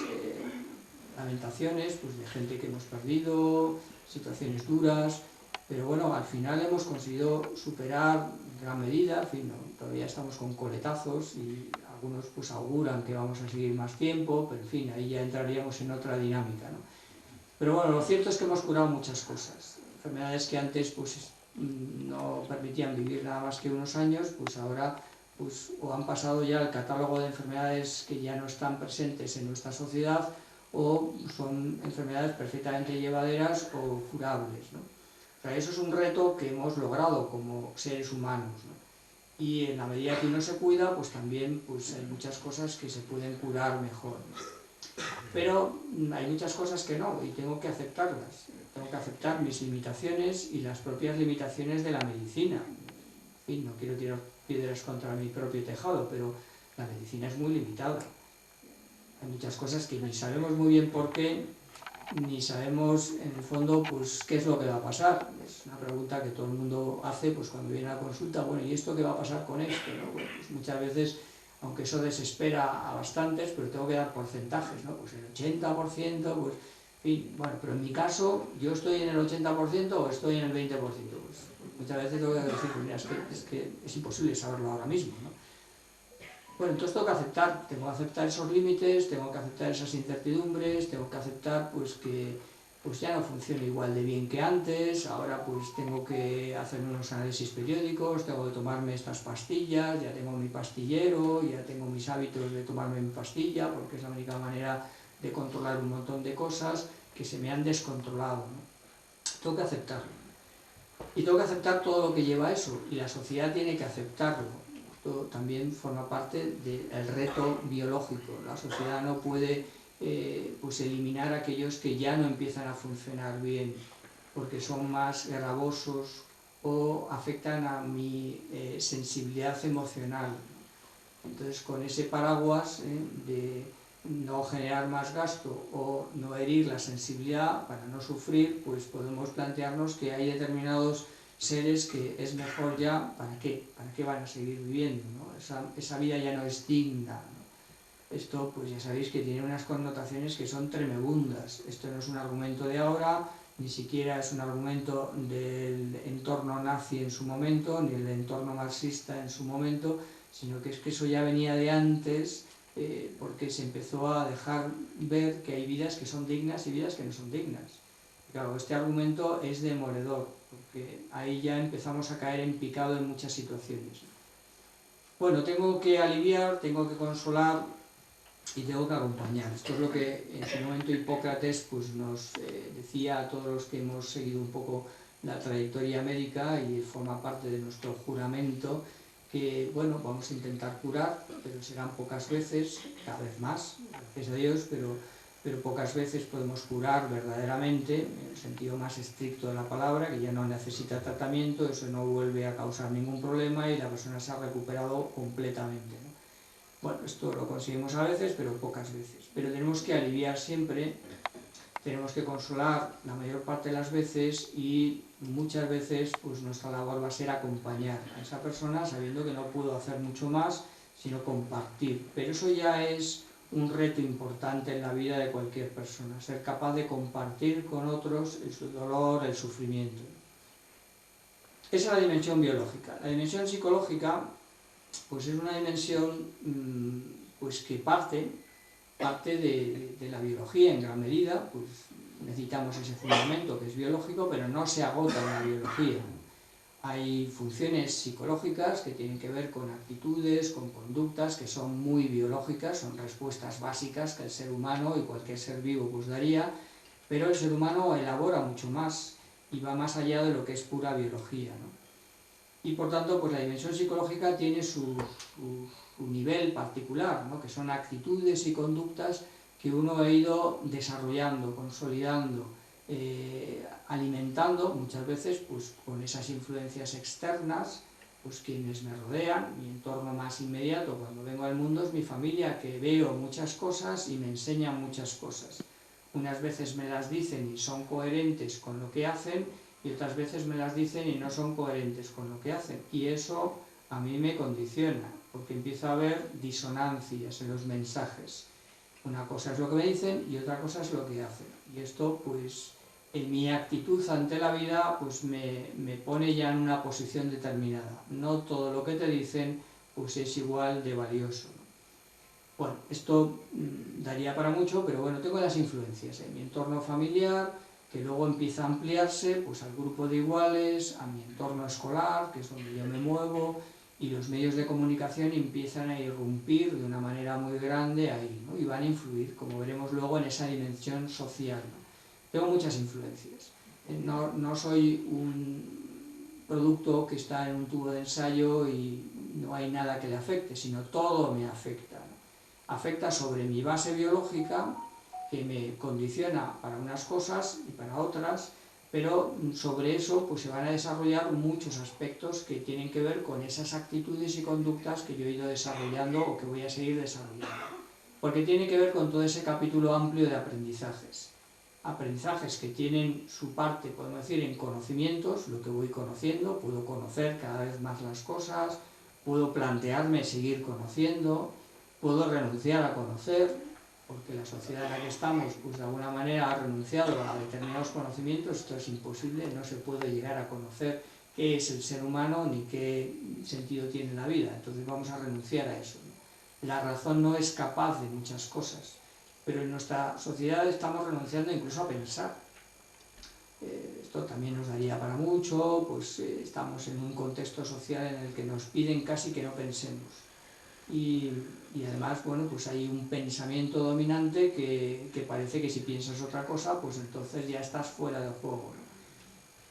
lamentaciones pues, de gente que hemos perdido, situaciones duras, pero bueno, al final hemos conseguido superar en gran medida, en fin, ¿no? Todavía estamos con coletazos y algunos pues auguran que vamos a seguir más tiempo, pero en fin, ahí ya entraríamos en otra dinámica, ¿no? Pero bueno, lo cierto es que hemos curado muchas cosas, enfermedades que antes pues no permitían vivir nada más que unos años, pues ahora pues, o han pasado ya al catálogo de enfermedades que ya no están presentes en nuestra sociedad, o son enfermedades perfectamente llevaderas o curables, ¿no? O sea, eso es un reto que hemos logrado como seres humanos, ¿no? Y en la medida que uno se cuida, pues también pues, hay muchas cosas que se pueden curar mejor, ¿no? Pero hay muchas cosas que no, y tengo que aceptarlas. Tengo que aceptar mis limitaciones y las propias limitaciones de la medicina. En fin, no quiero tirar piedras contra mi propio tejado, pero la medicina es muy limitada. Hay muchas cosas que ni sabemos muy bien por qué, ni sabemos en el fondo pues qué es lo que va a pasar. Es una pregunta que todo el mundo hace pues cuando viene a la consulta, bueno, ¿y esto qué va a pasar con esto? ¿No? Bueno, pues muchas veces, aunque eso desespera a bastantes, pero tengo que dar porcentajes, ¿no? Pues el 80%, pues, en fin, bueno, pero en mi caso, ¿yo estoy en el 80% o estoy en el 20%? Pues muchas veces tengo que decir, pues mira, es que es imposible saberlo ahora mismo, ¿no? Bueno, entonces tengo que aceptar esos límites, tengo que aceptar esas incertidumbres, tengo que aceptar pues que pues ya no funciona igual de bien que antes, ahora pues tengo que hacer unos análisis periódicos, tengo que tomarme estas pastillas, ya tengo mi pastillero, ya tengo mis hábitos de tomarme mi pastilla, porque es la única manera de controlar un montón de cosas que se me han descontrolado, ¿no? Tengo que aceptarlo. Y tengo que aceptar todo lo que lleva eso, y la sociedad tiene que aceptarlo. Esto también forma parte del reto biológico. La sociedad no puede pues eliminar a aquellos que ya no empiezan a funcionar bien, porque son más gravosos o afectan a mi sensibilidad emocional. Entonces, con ese paraguas de no generar más gasto o no herir la sensibilidad para no sufrir, pues podemos plantearnos que hay determinados seres que es mejor ya, ¿para qué? ¿Para qué van a seguir viviendo, ¿no? Esa vida ya no es digna, ¿no? Esto, pues ya sabéis que tiene unas connotaciones que son tremebundas. Esto no es un argumento de ahora, ni siquiera es un argumento del entorno nazi en su momento, ni el entorno marxista en su momento, sino que es que eso ya venía de antes, porque se empezó a dejar ver que hay vidas que son dignas y vidas que no son dignas. Y claro, este argumento es demoledor, porque ahí ya empezamos a caer en picado en muchas situaciones. Bueno, tengo que aliviar, tengo que consolar y tengo que acompañar. Esto es lo que en su momento Hipócrates pues, nos decía a todos los que hemos seguido un poco la trayectoria médica y forma parte de nuestro juramento, que bueno, vamos a intentar curar, pero serán pocas veces, cada vez más, gracias a Dios, pero pocas veces podemos curar verdaderamente, en el sentido más estricto de la palabra, que ya no necesita tratamiento, eso no vuelve a causar ningún problema y la persona se ha recuperado completamente, ¿no? Bueno, esto lo conseguimos a veces, pero pocas veces. Pero tenemos que aliviar siempre, tenemos que consolar la mayor parte de las veces y muchas veces pues nuestra labor va a ser acompañar a esa persona sabiendo que no puedo hacer mucho más, sino compartir. Pero eso ya es un reto importante en la vida de cualquier persona, ser capaz de compartir con otros el dolor, el sufrimiento. Esa es la dimensión biológica. La dimensión psicológica pues es una dimensión pues que parte de la biología en gran medida, pues necesitamos ese fundamento que es biológico, pero no se agota en la biología. Hay funciones psicológicas que tienen que ver con actitudes, con conductas que son muy biológicas, son respuestas básicas que el ser humano y cualquier ser vivo pues daría, pero el ser humano elabora mucho más y va más allá de lo que es pura biología, ¿no? Y por tanto, pues la dimensión psicológica tiene su nivel particular, ¿no? Que son actitudes y conductas que uno ha ido desarrollando, consolidando, alimentando muchas veces pues, con esas influencias externas, pues quienes me rodean, mi entorno más inmediato cuando vengo al mundo es mi familia, que veo muchas cosas y me enseñan muchas cosas. Unas veces me las dicen y son coherentes con lo que hacen, y otras veces me las dicen y no son coherentes con lo que hacen. Y eso a mí me condiciona, porque empiezo a haber disonancias en los mensajes. Una cosa es lo que me dicen y otra cosa es lo que hacen. Y esto, pues, en mi actitud ante la vida, pues me pone ya en una posición determinada. No todo lo que te dicen, pues es igual de valioso. Bueno, esto daría para mucho, pero bueno, tengo las influencias en mi entorno familiar, que luego empieza a ampliarse pues, al grupo de iguales, a mi entorno escolar, que es donde yo me muevo, y los medios de comunicación empiezan a irrumpir de una manera muy grande ahí, ¿no? Y van a influir, como veremos luego, en esa dimensión social, ¿no? Tengo muchas influencias. No soy un producto que está en un tubo de ensayo y no hay nada que le afecte, sino todo me afecta, ¿no? Afecta sobre mi base biológica, que me condiciona para unas cosas y para otras, pero sobre eso pues, se van a desarrollar muchos aspectos que tienen que ver con esas actitudes y conductas que yo he ido desarrollando o que voy a seguir desarrollando. Porque tiene que ver con todo ese capítulo amplio de aprendizajes. Aprendizajes que tienen su parte, podemos decir, en conocimientos, lo que voy conociendo, puedo conocer cada vez más las cosas, puedo plantearme seguir conociendo, puedo renunciar a conocer, porque la sociedad en la que estamos, pues de alguna manera ha renunciado a determinados conocimientos. Esto es imposible, no se puede llegar a conocer qué es el ser humano ni qué sentido tiene la vida, entonces vamos a renunciar a eso, ¿no? La razón no es capaz de muchas cosas, pero en nuestra sociedad estamos renunciando incluso a pensar. esto también nos daría para mucho, pues estamos en un contexto social en el que nos piden casi que no pensemos. Y además, bueno, pues hay un pensamiento dominante que parece que si piensas otra cosa, pues entonces ya estás fuera del juego, ¿no?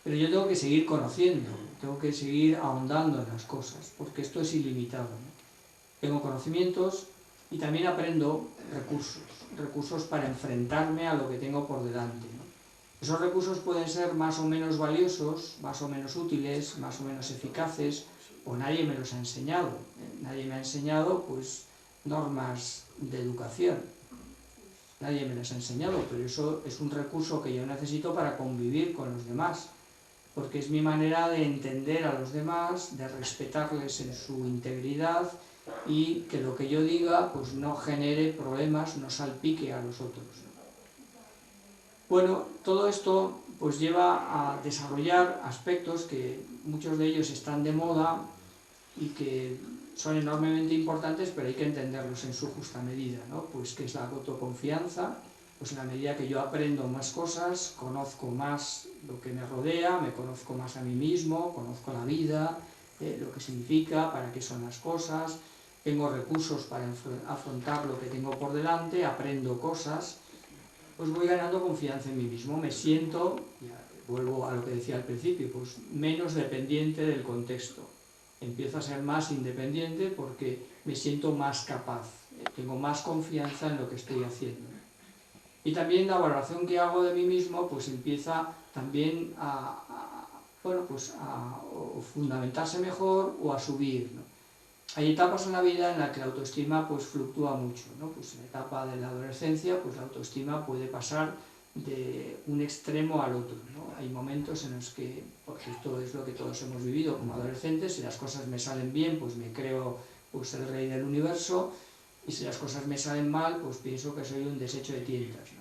Pero yo tengo que seguir conociendo, tengo que seguir ahondando en las cosas, porque esto es ilimitado, ¿no? Tengo conocimientos y también aprendo recursos para enfrentarme a lo que tengo por delante, ¿no? Esos recursos pueden ser más o menos valiosos, más o menos útiles, más o menos eficaces, o nadie me los ha enseñado. Nadie me ha enseñado, pues, normas de educación. Nadie me las ha enseñado, pero eso es un recurso que yo necesito para convivir con los demás, porque es mi manera de entender a los demás, de respetarles en su integridad y que lo que yo diga pues no genere problemas, no salpique a los otros. Bueno, todo esto pues lleva a desarrollar aspectos que muchos de ellos están de moda y que son enormemente importantes, pero hay que entenderlos en su justa medida, ¿no? Pues que es la autoconfianza, pues en la medida que yo aprendo más cosas, conozco más lo que me rodea, me conozco más a mí mismo, conozco la vida, lo que significa, para qué son las cosas, tengo recursos para afrontar lo que tengo por delante, aprendo cosas, pues voy ganando confianza en mí mismo, me siento, vuelvo a lo que decía al principio, pues menos dependiente del contexto. Empiezo a ser más independiente porque me siento más capaz, tengo más confianza en lo que estoy haciendo. Y también la valoración que hago de mí mismo pues empieza también bueno, pues a fundamentarse mejor o a subir, ¿no? Hay etapas en la vida en las que la autoestima pues fluctúa mucho, ¿no? Pues en la etapa de la adolescencia pues la autoestima puede pasar de un extremo al otro, ¿no? Hay momentos en los que, porque esto es lo que todos hemos vivido como adolescentes, si las cosas me salen bien pues me creo pues el rey del universo, y si las cosas me salen mal pues pienso que soy un desecho de tientas, ¿no?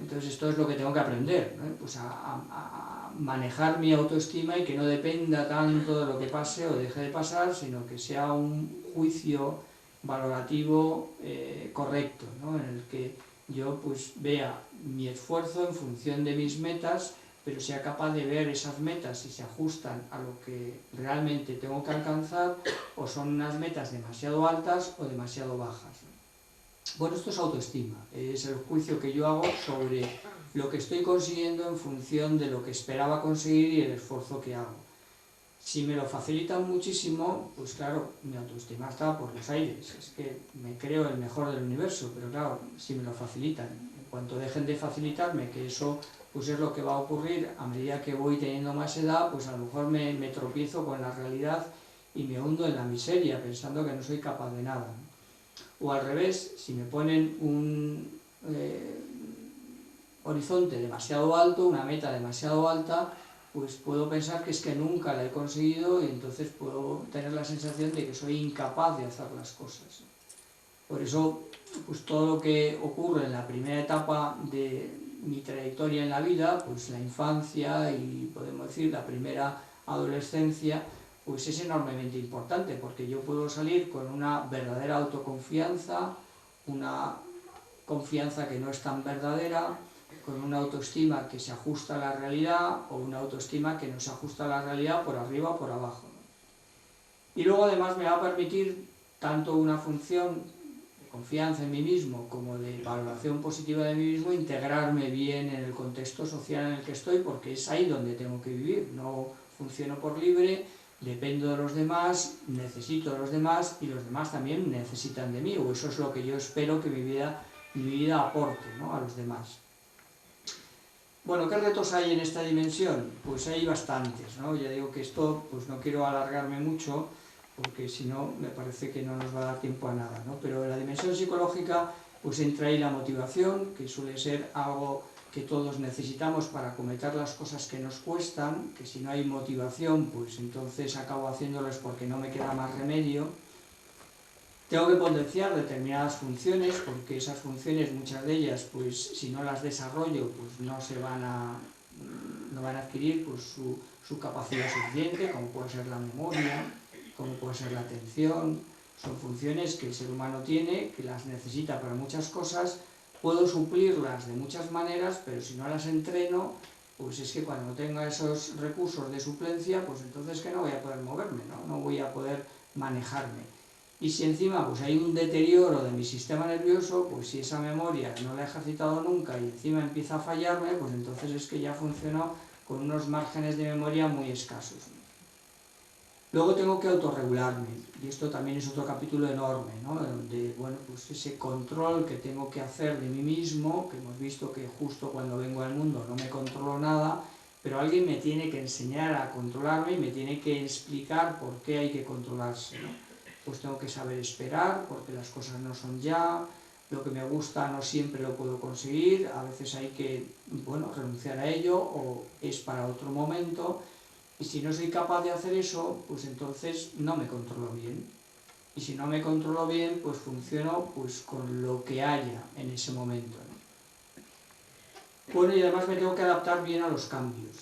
Entonces esto es lo que tengo que aprender, ¿no? Pues a manejar mi autoestima y que no dependa tanto de lo que pase o deje de pasar, sino que sea un juicio valorativo correcto, ¿no? En el que yo pues vea mi esfuerzo en función de mis metas, pero sea capaz de ver esas metas si se ajustan a lo que realmente tengo que alcanzar o son unas metas demasiado altas o demasiado bajas, ¿no? Bueno, esto es autoestima, es el juicio que yo hago sobre lo que estoy consiguiendo en función de lo que esperaba conseguir y el esfuerzo que hago. Si me lo facilitan muchísimo, pues claro, mi autoestima está por los aires, es que me creo el mejor del universo, pero claro, si me lo facilitan, en cuanto dejen de facilitarme, que eso pues es lo que va a ocurrir a medida que voy teniendo más edad, pues a lo mejor me tropiezo con la realidad y me hundo en la miseria, pensando que no soy capaz de nada, ¿no? O al revés, si me ponen un horizonte demasiado alto, una meta demasiado alta, pues puedo pensar que es que nunca la he conseguido y entonces puedo tener la sensación de que soy incapaz de hacer las cosas. Por eso, pues todo lo que ocurre en la primera etapa de mi trayectoria en la vida, pues la infancia y podemos decir la primera adolescencia, pues es enormemente importante, porque yo puedo salir con una verdadera autoconfianza, una confianza que no es tan verdadera, con una autoestima que se ajusta a la realidad o una autoestima que no se ajusta a la realidad por arriba o por abajo, ¿no? Y luego además me va a permitir tanto una función de confianza en mí mismo como de valoración positiva de mí mismo, integrarme bien en el contexto social en el que estoy, porque es ahí donde tengo que vivir, no funciono por libre, dependo de los demás, necesito de los demás y los demás también necesitan de mí, o eso es lo que yo espero que mi vida aporte, ¿no?, a los demás. Bueno, ¿qué retos hay en esta dimensión? Pues hay bastantes, ¿no? Ya digo que esto pues no quiero alargarme mucho porque si no me parece que no nos va a dar tiempo a nada, ¿no? Pero en la dimensión psicológica pues entra ahí la motivación, que suele ser algo que todos necesitamos para acometer las cosas que nos cuestan, que si no hay motivación pues entonces acabo haciéndolas porque no me queda más remedio. Tengo que potenciar determinadas funciones porque esas funciones, muchas de ellas, pues si no las desarrollo pues no van a adquirir pues, su capacidad suficiente, como puede ser la memoria, como puede ser la atención. Son funciones que el ser humano tiene, que las necesita para muchas cosas. Puedo suplirlas de muchas maneras, pero si no las entreno, pues es que cuando tenga esos recursos de suplencia, pues entonces que no voy a poder moverme, no voy a poder manejarme. Y si encima pues hay un deterioro de mi sistema nervioso, pues si esa memoria no la he ejercitado nunca y encima empieza a fallarme, pues entonces es que ya funciono con unos márgenes de memoria muy escasos. Luego tengo que autorregularme, y esto también es otro capítulo enorme, ¿no? Donde, bueno, pues ese control que tengo que hacer de mí mismo, que hemos visto que justo cuando vengo al mundo no me controlo nada, pero alguien me tiene que enseñar a controlarme y me tiene que explicar por qué hay que controlarse, ¿no? Pues tengo que saber esperar, porque las cosas no son ya, lo que me gusta no siempre lo puedo conseguir, a veces hay que, bueno, renunciar a ello o es para otro momento. Y si no soy capaz de hacer eso, pues entonces no me controlo bien. Y si no me controlo bien, pues funciono pues con lo que haya en ese momento, ¿no? Bueno, y además me tengo que adaptar bien a los cambios.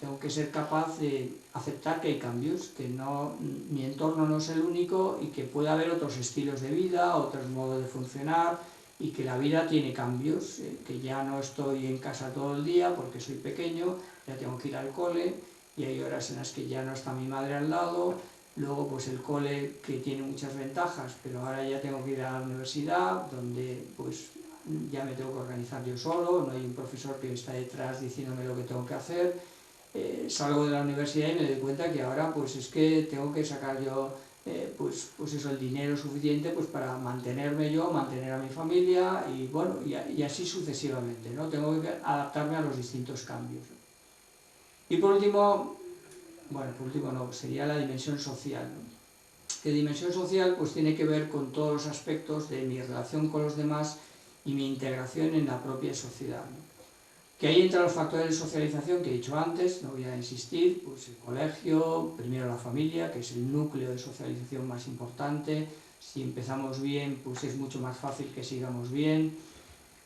Tengo que ser capaz de aceptar que hay cambios, que no, mi entorno no es el único y que puede haber otros estilos de vida, otros modos de funcionar y que la vida tiene cambios, que ya no estoy en casa todo el día porque soy pequeño, ya tengo que ir al cole, y hay horas en las que ya no está mi madre al lado, luego pues el cole que tiene muchas ventajas, pero ahora ya tengo que ir a la universidad, donde pues ya me tengo que organizar yo solo, no hay un profesor que está detrás diciéndome lo que tengo que hacer, salgo de la universidad y me doy cuenta que ahora pues es que tengo que sacar yo pues eso, el dinero suficiente pues para mantenerme yo, mantener a mi familia y bueno, y así sucesivamente, ¿no? Tengo que adaptarme a los distintos cambios. Y por último, bueno, por último no, sería la dimensión social, ¿no? Que dimensión social pues tiene que ver con todos los aspectos de mi relación con los demás y mi integración en la propia sociedad, ¿no? Que ahí entran los factores de socialización que he dicho antes, no voy a insistir, pues el colegio, primero la familia, que es el núcleo de socialización más importante, si empezamos bien pues es mucho más fácil que sigamos bien,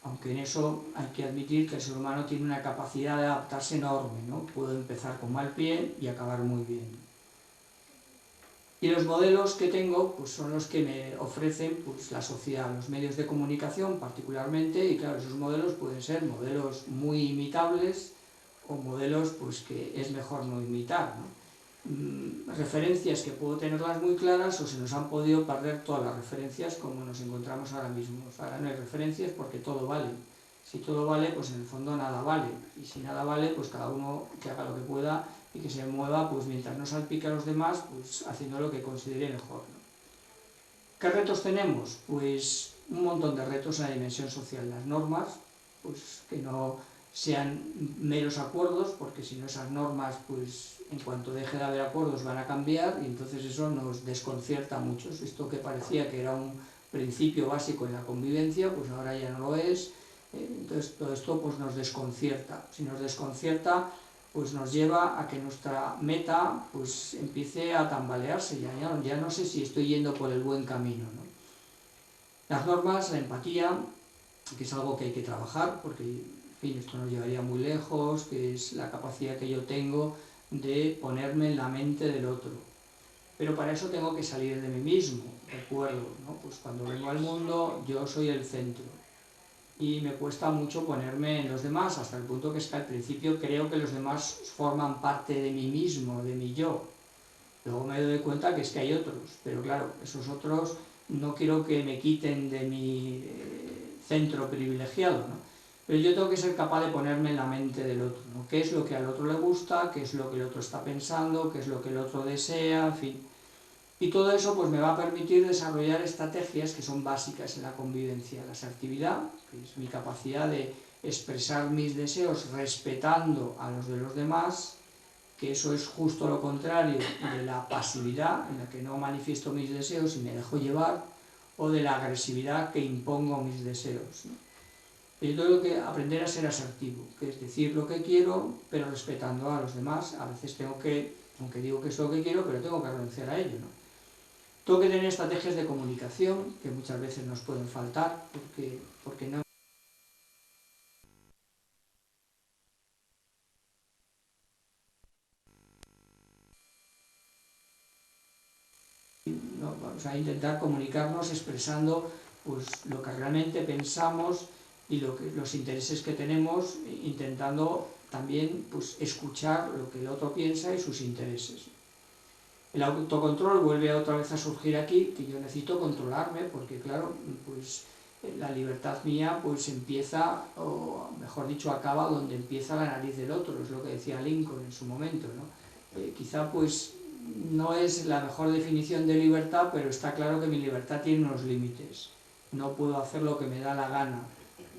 aunque en eso hay que admitir que el ser humano tiene una capacidad de adaptarse enorme, ¿no? Puedo empezar con mal pie y acabar muy bien. Y los modelos que tengo pues son los que me ofrecen pues, la sociedad, los medios de comunicación particularmente, y claro, esos modelos pueden ser modelos muy imitables o modelos pues, que es mejor no imitar, ¿no? Referencias que puedo tenerlas muy claras o se nos han podido perder todas las referencias como nos encontramos ahora mismo. Ahora no hay referencias porque todo vale. Si todo vale, pues en el fondo nada vale. Y si nada vale, pues cada uno que haga lo que pueda y que se mueva, pues mientras no salpique a los demás, pues haciendo lo que considere mejor, ¿no? ¿Qué retos tenemos? Pues un montón de retos en la dimensión social. Las normas, pues que no sean meros acuerdos, porque si no esas normas, pues en cuanto deje de haber acuerdos van a cambiar y entonces eso nos desconcierta a muchos. Esto que parecía que era un principio básico en la convivencia, pues ahora ya no lo es. Entonces todo esto pues nos desconcierta. Si nos desconcierta, pues nos lleva a que nuestra meta pues empiece a tambalearse. Ya no sé si estoy yendo por el buen camino, ¿no? Las normas, la empatía, que es algo que hay que trabajar, porque en fin, esto nos llevaría muy lejos, que es la capacidad que yo tengo de ponerme en la mente del otro. Pero para eso tengo que salir de mí mismo, recuerdo, ¿no? Pues cuando vengo al mundo yo soy el centro y me cuesta mucho ponerme en los demás, hasta el punto que es que al principio creo que los demás forman parte de mí mismo, de mi yo. Luego me doy cuenta que es que hay otros, pero claro, esos otros no quiero que me quiten de mi centro privilegiado, ¿no? Pero yo tengo que ser capaz de ponerme en la mente del otro, ¿no? ¿Qué es lo que al otro le gusta? ¿Qué es lo que el otro está pensando? ¿Qué es lo que el otro desea? En fin. Y todo eso pues me va a permitir desarrollar estrategias que son básicas en la convivencia. La asertividad, que es mi capacidad de expresar mis deseos respetando a los de los demás, que eso es justo lo contrario de la pasividad, en la que no manifiesto mis deseos y me dejo llevar, o de la agresividad que impongo mis deseos, ¿no? Yo tengo que aprender a ser asertivo, que es decir lo que quiero, pero respetando a los demás. A veces tengo que, aunque digo que es lo que quiero, pero tengo que renunciar a ello, ¿no? Tengo que tener estrategias de comunicación, que muchas veces nos pueden faltar, porque no... No, vamos a intentar comunicarnos expresando pues, lo que realmente pensamos y los intereses que tenemos, intentando también pues, escuchar lo que el otro piensa y sus intereses. El autocontrol vuelve otra vez a surgir aquí, que yo necesito controlarme, porque claro, pues la libertad mía pues empieza, o mejor dicho, acaba donde empieza la nariz del otro, es lo que decía Lincoln en su momento, ¿no? Quizá pues no es la mejor definición de libertad, pero está claro que mi libertad tiene unos límites. No puedo hacer lo que me da la gana.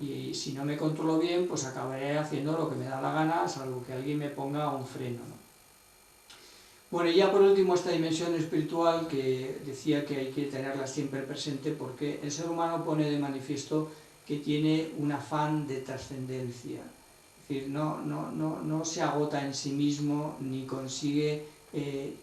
Y si no me controlo bien, pues acabaré haciendo lo que me da la gana, salvo que alguien me ponga un freno, ¿no? Bueno, y ya por último esta dimensión espiritual que decía que hay que tenerla siempre presente, porque el ser humano pone de manifiesto que tiene un afán de trascendencia. Es decir, no se agota en sí mismo ni consigue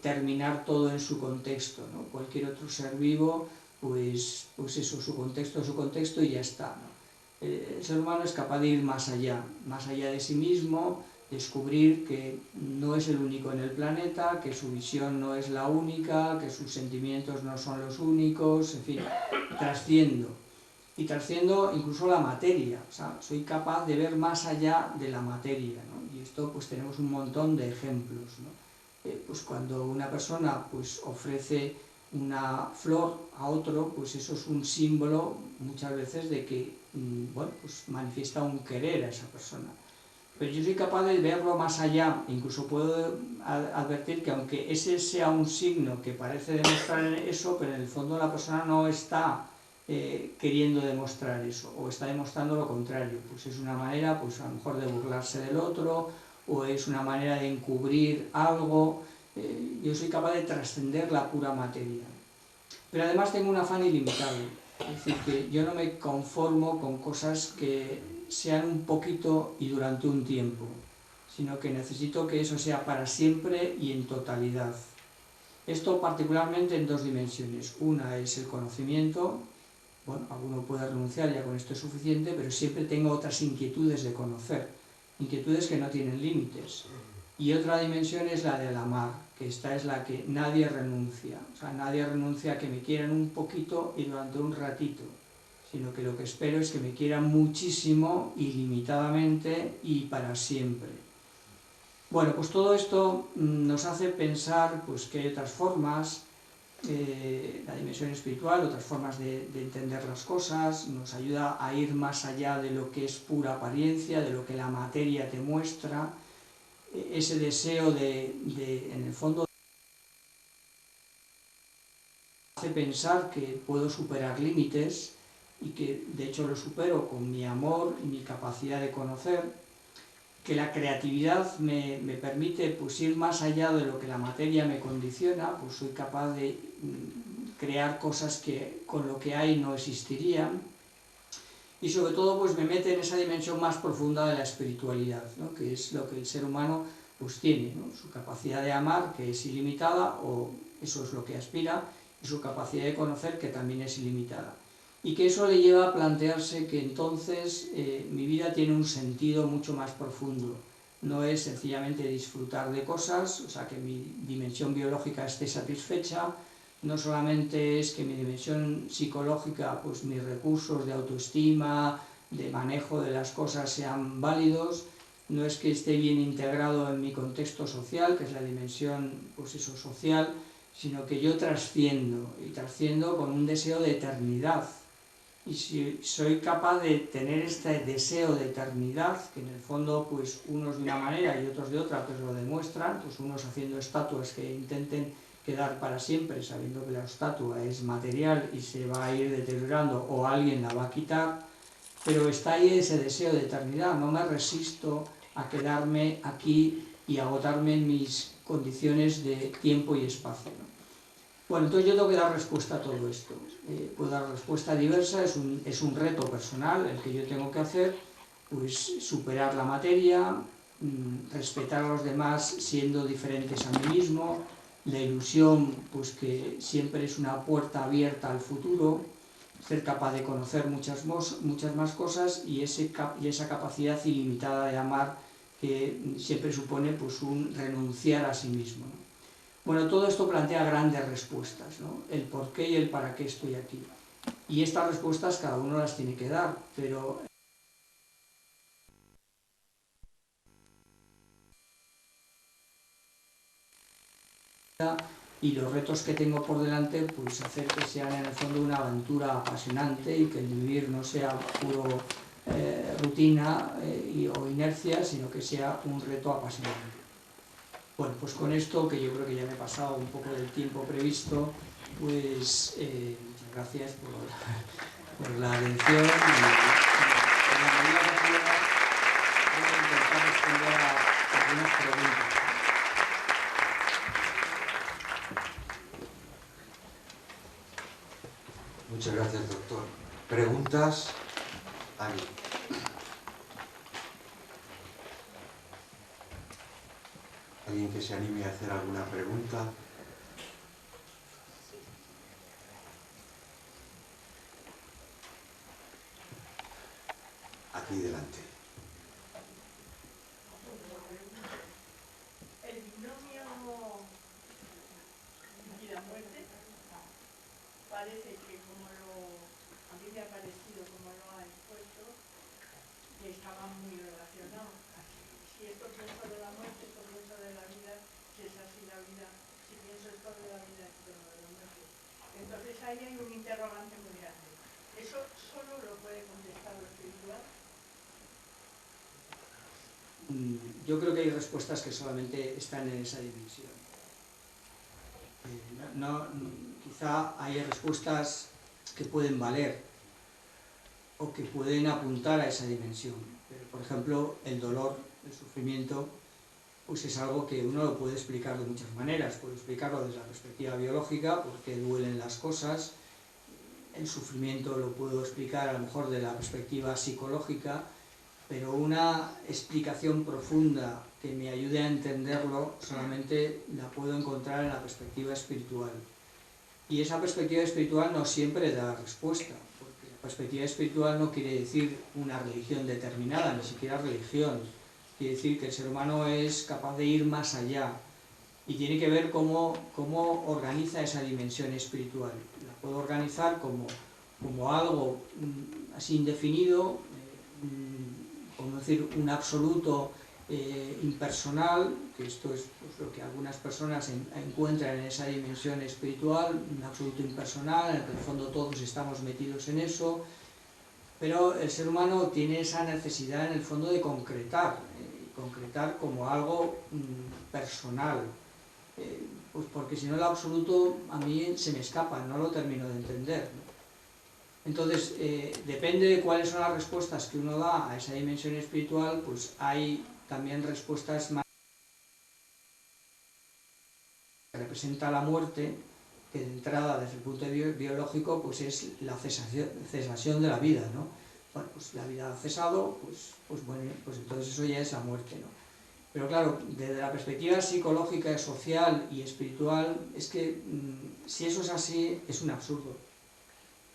terminar todo en su contexto, ¿no? Cualquier otro ser vivo, pues eso, su contexto y ya está, ¿no? El ser humano es capaz de ir más allá de sí mismo, descubrir que no es el único en el planeta, que su visión no es la única, que sus sentimientos no son los únicos, en fin, trasciendo. Y trasciendo incluso la materia, o sea, soy capaz de ver más allá de la materia, ¿no? Y esto pues tenemos un montón de ejemplos, ¿no? Pues cuando una persona pues ofrece una flor a otro, pues eso es un símbolo muchas veces de que bueno, pues manifiesta un querer a esa persona. Pero yo soy capaz de verlo más allá, incluso puedo advertir que aunque ese sea un signo que parece demostrar eso, pero en el fondo la persona no está queriendo demostrar eso, o está demostrando lo contrario, pues es una manera, pues a lo mejor de burlarse del otro, o es una manera de encubrir algo. Yo soy capaz de trascender la pura materia. Pero además tengo un afán ilimitado, es decir, que yo no me conformo con cosas que sean un poquito y durante un tiempo, sino que necesito que eso sea para siempre y en totalidad. Esto particularmente en dos dimensiones. Una es el conocimiento. Bueno, alguno puede renunciar, ya con esto es suficiente, pero siempre tengo otras inquietudes de conocer, inquietudes que no tienen límites. Y otra dimensión es la del amar, que esta es la que nadie renuncia. O sea, nadie renuncia a que me quieran un poquito y durante un ratito, sino que lo que espero es que me quieran muchísimo, ilimitadamente y para siempre. Bueno, pues todo esto nos hace pensar pues, que hay otras formas, la dimensión espiritual, otras formas de entender las cosas, nos ayuda a ir más allá de lo que es pura apariencia, de lo que la materia te muestra, ese deseo en el fondo, hace pensar que puedo superar límites y que de hecho lo supero con mi amor y mi capacidad de conocer, que la creatividad me permite pues, ir más allá de lo que la materia me condiciona, pues soy capaz de crear cosas que con lo que hay no existirían, y sobre todo pues me mete en esa dimensión más profunda de la espiritualidad, ¿no? Que es lo que el ser humano pues tiene, ¿no? Su capacidad de amar, que es ilimitada, o eso es lo que aspira, y su capacidad de conocer, que también es ilimitada. Y que eso le lleva a plantearse que entonces mi vida tiene un sentido mucho más profundo. No es sencillamente disfrutar de cosas, o sea, que mi dimensión biológica esté satisfecha, no solamente es que mi dimensión psicológica, pues mis recursos de autoestima, de manejo de las cosas sean válidos, no es que esté bien integrado en mi contexto social, que es la dimensión pues eso, social, sino que yo trasciendo, y trasciendo con un deseo de eternidad. Y si soy capaz de tener este deseo de eternidad, que en el fondo pues unos de una manera y otros de otra pues lo demuestran, pues unos haciendo estatuas que intenten quedar para siempre, sabiendo que la estatua es material y se va a ir deteriorando o alguien la va a quitar, pero está ahí ese deseo de eternidad, no me resisto a quedarme aquí y agotarme en mis condiciones de tiempo y espacio, ¿no? Bueno, entonces yo tengo que dar respuesta a todo esto. Puedo dar respuesta diversa, es un reto personal el que yo tengo que hacer, pues superar la materia, respetar a los demás siendo diferentes a mí mismo, la ilusión, pues que siempre es una puerta abierta al futuro, ser capaz de conocer muchas más cosas y esa capacidad ilimitada de amar que siempre supone pues un renunciar a sí mismo, ¿no? Bueno, todo esto plantea grandes respuestas, ¿no? El por qué y el para qué estoy aquí. Y estas respuestas cada uno las tiene que dar, pero y los retos que tengo por delante, pues hacer que sean en el fondo una aventura apasionante y que el vivir no sea puro rutina o inercia, sino que sea un reto apasionante. Bueno, pues con esto, que yo creo que ya me he pasado un poco del tiempo previsto, pues muchas gracias por la atención y en la medida que pueda voy a intentar responder a algunas preguntas. Muchas gracias, doctor. ¿Preguntas? ¿Alguien? ¿Alguien que se anime a hacer alguna pregunta? Aquí delante. El binomio vida-muerte parece que, a mí me ha parecido como lo ha expuesto, que estaban muy relacionados. Si esto pienso de la muerte, esto pienso de la vida, si es así la vida, si pienso esto de la vida, esto de la muerte. Entonces ahí hay un interrogante muy grande. ¿Eso solo lo puede contestar lo espiritual? Yo creo que hay respuestas que solamente están en esa dimensión. Quizá hay respuestas que pueden valer o que pueden apuntar a esa dimensión. Pero, por ejemplo, el dolor, el sufrimiento, pues es algo que uno lo puede explicar de muchas maneras. Puede explicarlo desde la perspectiva biológica, porque duelen las cosas. El sufrimiento lo puedo explicar a lo mejor de la perspectiva psicológica, pero una explicación profunda que me ayude a entenderlo solamente la puedo encontrar en la perspectiva espiritual. Y esa perspectiva espiritual no siempre da respuesta, porque la perspectiva espiritual no quiere decir una religión determinada, ni siquiera religión. Quiere decir que el ser humano es capaz de ir más allá y tiene que ver cómo organiza esa dimensión espiritual. La puedo organizar como algo así indefinido, como decir, un absoluto impersonal, que esto es pues, lo que algunas personas encuentran en esa dimensión espiritual, un absoluto impersonal, en el que en el fondo todos estamos metidos en eso, pero el ser humano tiene esa necesidad en el fondo de concretar como algo personal, pues porque si no el absoluto a mí se me escapa, no lo termino de entender, ¿no? Entonces, depende de cuáles son las respuestas que uno da a esa dimensión espiritual, pues hay también respuestas más que representa la muerte, que de entrada desde el punto de vista biológico pues es la cesación de la vida, ¿no? Bueno, pues la vida ha cesado, pues bueno, pues entonces eso ya es la muerte, ¿no? Pero claro, desde la perspectiva psicológica, social y espiritual, es que si eso es así, es un absurdo.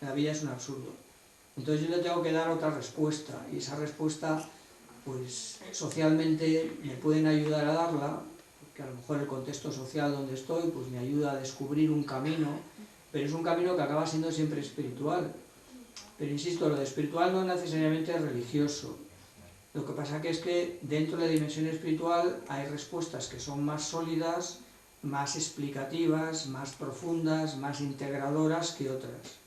La vida es un absurdo. Entonces yo le tengo que dar otra respuesta, y esa respuesta, pues socialmente me pueden ayudar a darla, porque a lo mejor el contexto social donde estoy, pues me ayuda a descubrir un camino, pero es un camino que acaba siendo siempre espiritual. Pero insisto, lo de espiritual no necesariamente es religioso. Lo que pasa que es que dentro de la dimensión espiritual hay respuestas que son más sólidas, más explicativas, más profundas, más integradoras que otras.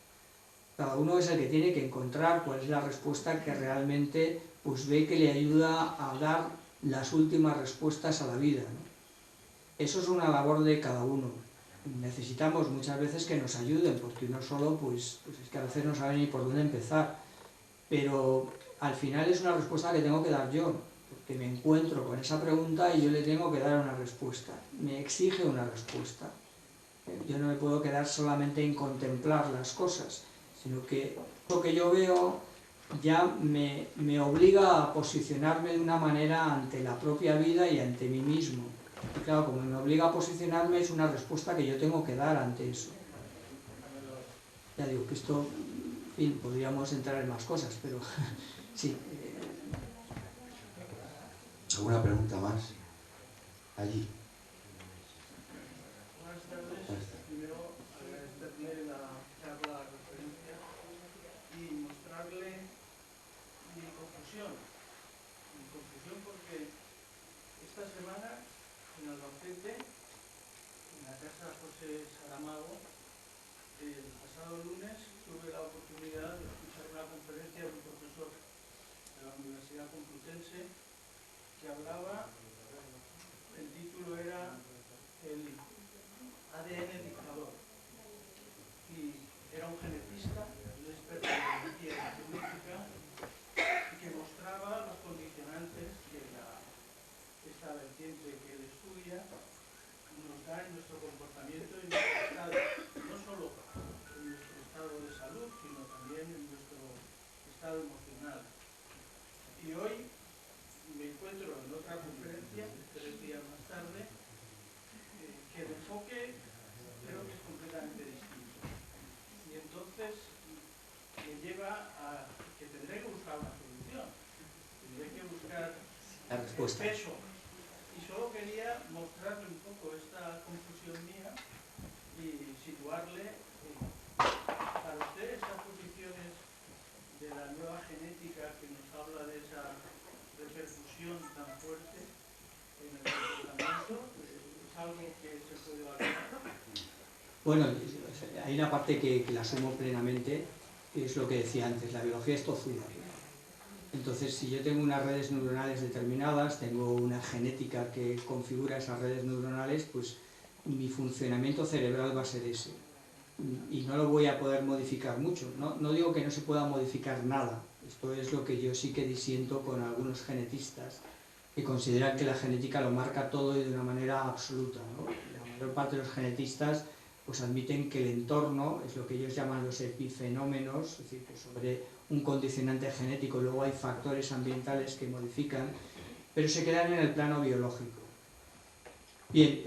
Cada uno es el que tiene que encontrar cuál es la respuesta que realmente pues, ve que le ayuda a dar las últimas respuestas a la vida, ¿no? Eso es una labor de cada uno. Necesitamos muchas veces que nos ayuden, porque uno solo pues es que a veces no sabe ni por dónde empezar. Pero al final es una respuesta que tengo que dar yo, porque me encuentro con esa pregunta y yo le tengo que dar una respuesta. Me exige una respuesta. Yo no me puedo quedar solamente en contemplar las cosas, sino que lo que yo veo ya me obliga a posicionarme de una manera ante la propia vida y ante mí mismo. Y claro, como me obliga a posicionarme, es una respuesta que yo tengo que dar ante eso. Ya digo que esto, en fin, podríamos entrar en más cosas, pero sí. ¿Alguna pregunta más? Allí. Buenas tardes. Primero, agradecerle la charla, la referencia y mostrarle mi confusión. Mi confusión porque esta semana en Albacete, en la casa Saramago. El pasado lunes tuve la oportunidad de escuchar una conferencia de un profesor de la Universidad Complutense que hablaba, el título era el ADN dictador, y era un genetista, un experto en genética y genética, que mostraba los condicionantes que esta vertiente que él estudia nos da en nuestro comportamiento y en nuestro estado, no solo en nuestro estado de salud, sino también en nuestro estado emocional. Y hoy me encuentro en otra conferencia, 3 días más tarde, que el enfoque creo que es completamente distinto. Y entonces me lleva a que tendré que buscar una solución, tendré que buscar La respuesta. el peso. Y solo quería mostrarle un poco esta confusión mía y situarle para usted estas posiciones de la nueva genética que nos habla de esa repercusión tan fuerte en el comportamiento, es algo que se puede valorar. Bueno, hay una parte que la asumo plenamente, que es lo que decía antes, la biología es tozuda. Entonces, si yo tengo unas redes neuronales determinadas, tengo una genética que configura esas redes neuronales, pues mi funcionamiento cerebral va a ser ese. Y no lo voy a poder modificar mucho. No digo que no se pueda modificar nada. Esto es lo que yo sí que disiento con algunos genetistas, que consideran que la genética lo marca todo y de una manera absoluta, ¿no? La mayor parte de los genetistas pues admiten que el entorno es lo que ellos llaman los epifenómenos, es decir, que sobre un condicionante genético luego hay factores ambientales que modifican, pero se quedan en el plano biológico. Bien,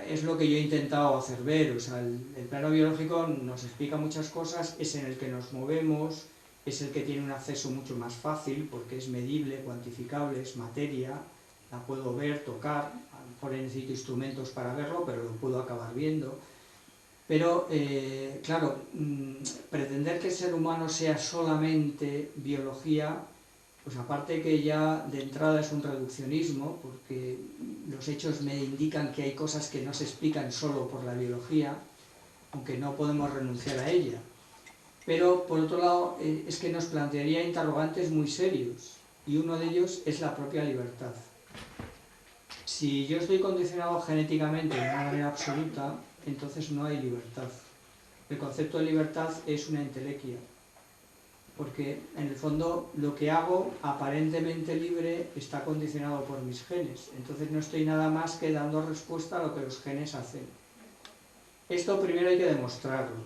es lo que yo he intentado hacer ver, o sea, el plano biológico nos explica muchas cosas, es en el que nos movemos, es el que tiene un acceso mucho más fácil porque es medible, cuantificable, es materia, la puedo ver, tocar, a lo mejor necesito instrumentos para verlo, pero lo puedo acabar viendo. Pero, claro, pretender que el ser humano sea solamente biología, pues aparte que ya de entrada es un reduccionismo, porque los hechos me indican que hay cosas que no se explican solo por la biología, aunque no podemos renunciar a ella. Pero, por otro lado, es que nos plantearía interrogantes muy serios, y uno de ellos es la propia libertad. Si yo estoy condicionado genéticamente de una manera absoluta, entonces no hay libertad. El concepto de libertad es una entelequia, porque en el fondo lo que hago aparentemente libre está condicionado por mis genes, entonces no estoy nada más que dando respuesta a lo que los genes hacen. Esto primero hay que demostrarlo,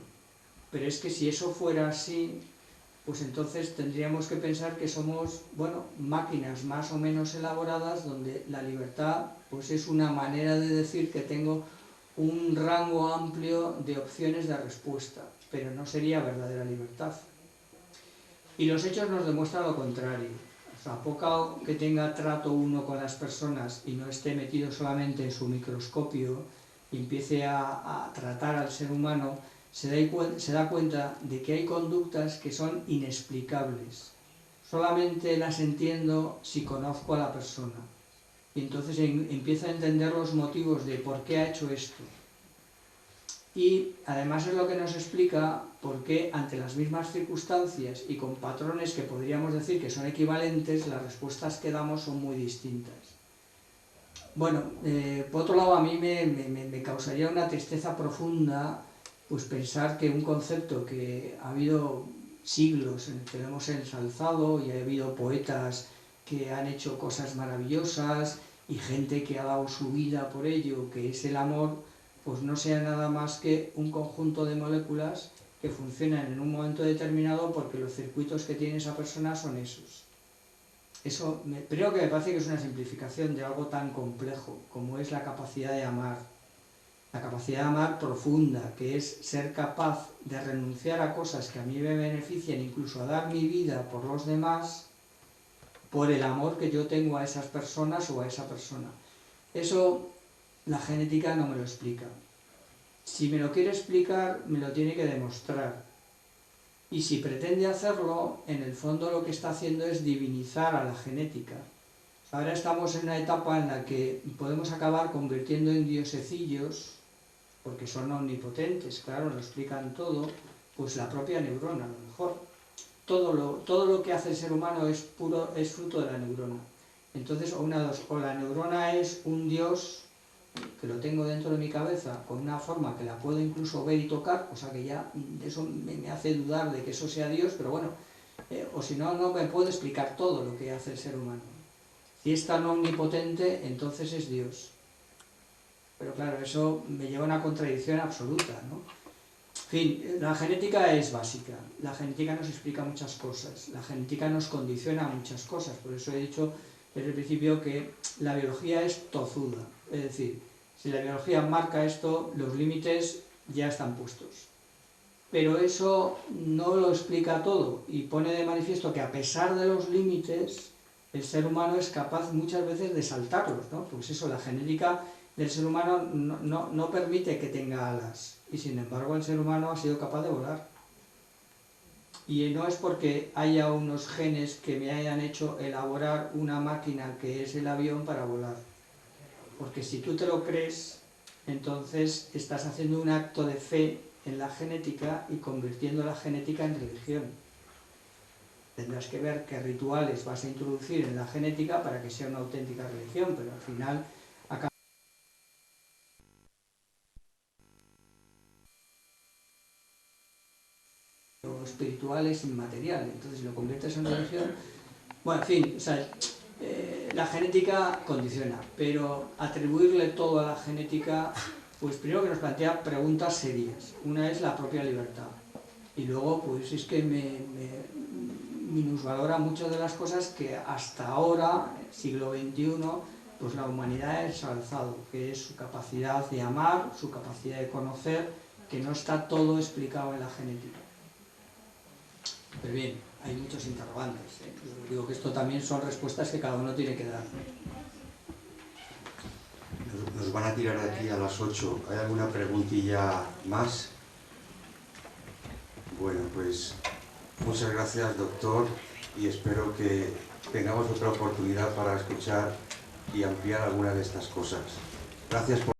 pero es que si eso fuera así, pues entonces tendríamos que pensar que somos, bueno, máquinas más o menos elaboradas donde la libertad pues es una manera de decir que tengo un rango amplio de opciones de respuesta, pero no sería verdadera libertad. Y los hechos nos demuestran lo contrario. O sea, a poco que tenga trato uno con las personas y no esté metido solamente en su microscopio y empiece a tratar al ser humano, se da cuenta de que hay conductas que son inexplicables. Solamente las entiendo si conozco a la persona. Y entonces empiezo a entender los motivos de por qué ha hecho esto. Y además es lo que nos explica por qué ante las mismas circunstancias y con patrones que podríamos decir que son equivalentes, las respuestas que damos son muy distintas. Bueno, por otro lado a mí me causaría una tristeza profunda pues pensar que un concepto que ha habido siglos en el que lo hemos ensalzado y ha habido poetas que han hecho cosas maravillosas y gente que ha dado su vida por ello, que es el amor, pues no sea nada más que un conjunto de moléculas que funcionan en un momento determinado porque los circuitos que tiene esa persona son esos. Eso creo que me parece que es una simplificación de algo tan complejo como es la capacidad de amar. La capacidad de amar profunda, que es ser capaz de renunciar a cosas que a mí me benefician, incluso a dar mi vida por los demás, por el amor que yo tengo a esas personas o a esa persona. Eso la genética no me lo explica. Si me lo quiere explicar, me lo tiene que demostrar. Y si pretende hacerlo, en el fondo lo que está haciendo es divinizar a la genética. Ahora estamos en una etapa en la que podemos acabar convirtiendo en diosecillos porque son omnipotentes, claro, lo explican todo, pues la propia neurona, a lo mejor. Todo lo que hace el ser humano es fruto de la neurona. Entonces, o la neurona es un Dios que lo tengo dentro de mi cabeza con una forma que la puedo incluso ver y tocar, o sea que ya eso me hace dudar de que eso sea Dios, pero bueno, o si no, no me puedo explicar todo lo que hace el ser humano. Si es tan omnipotente, entonces es Dios. Pero claro, eso me lleva a una contradicción absoluta, ¿no? En fin, la genética es básica, la genética nos explica muchas cosas, la genética nos condiciona muchas cosas, por eso he dicho desde el principio que la biología es tozuda, es decir, si la biología marca esto, los límites ya están puestos. Pero eso no lo explica todo y pone de manifiesto que a pesar de los límites, el ser humano es capaz muchas veces de saltarlos, ¿no? Pues eso, la genética del ser humano no permite que tenga alas y sin embargo el ser humano ha sido capaz de volar. Y no es porque haya unos genes que me hayan hecho elaborar una máquina que es el avión para volar. Porque si tú te lo crees, entonces estás haciendo un acto de fe en la genética y convirtiendo la genética en religión. Tendrás que ver qué rituales vas a introducir en la genética para que sea una auténtica religión, pero al final acaba lo espiritual es inmaterial, entonces si lo conviertes en religión, bueno, en fin, o sea, la genética condiciona, pero atribuirle todo a la genética, pues primero que nos plantea preguntas serias. Una es la propia libertad y luego pues es que me minusvalora muchas de las cosas que hasta ahora, siglo XXI, pues la humanidad ha ensalzado, que es su capacidad de amar, su capacidad de conocer, que no está todo explicado en la genética. Pero bien, hay muchos interrogantes, ¿eh? Yo digo que esto también son respuestas que cada uno tiene que dar. Nos van a tirar aquí a las 8. ¿Hay alguna preguntilla más? Bueno, pues muchas gracias, doctor, y espero que tengamos otra oportunidad para escuchar y ampliar alguna de estas cosas. Gracias por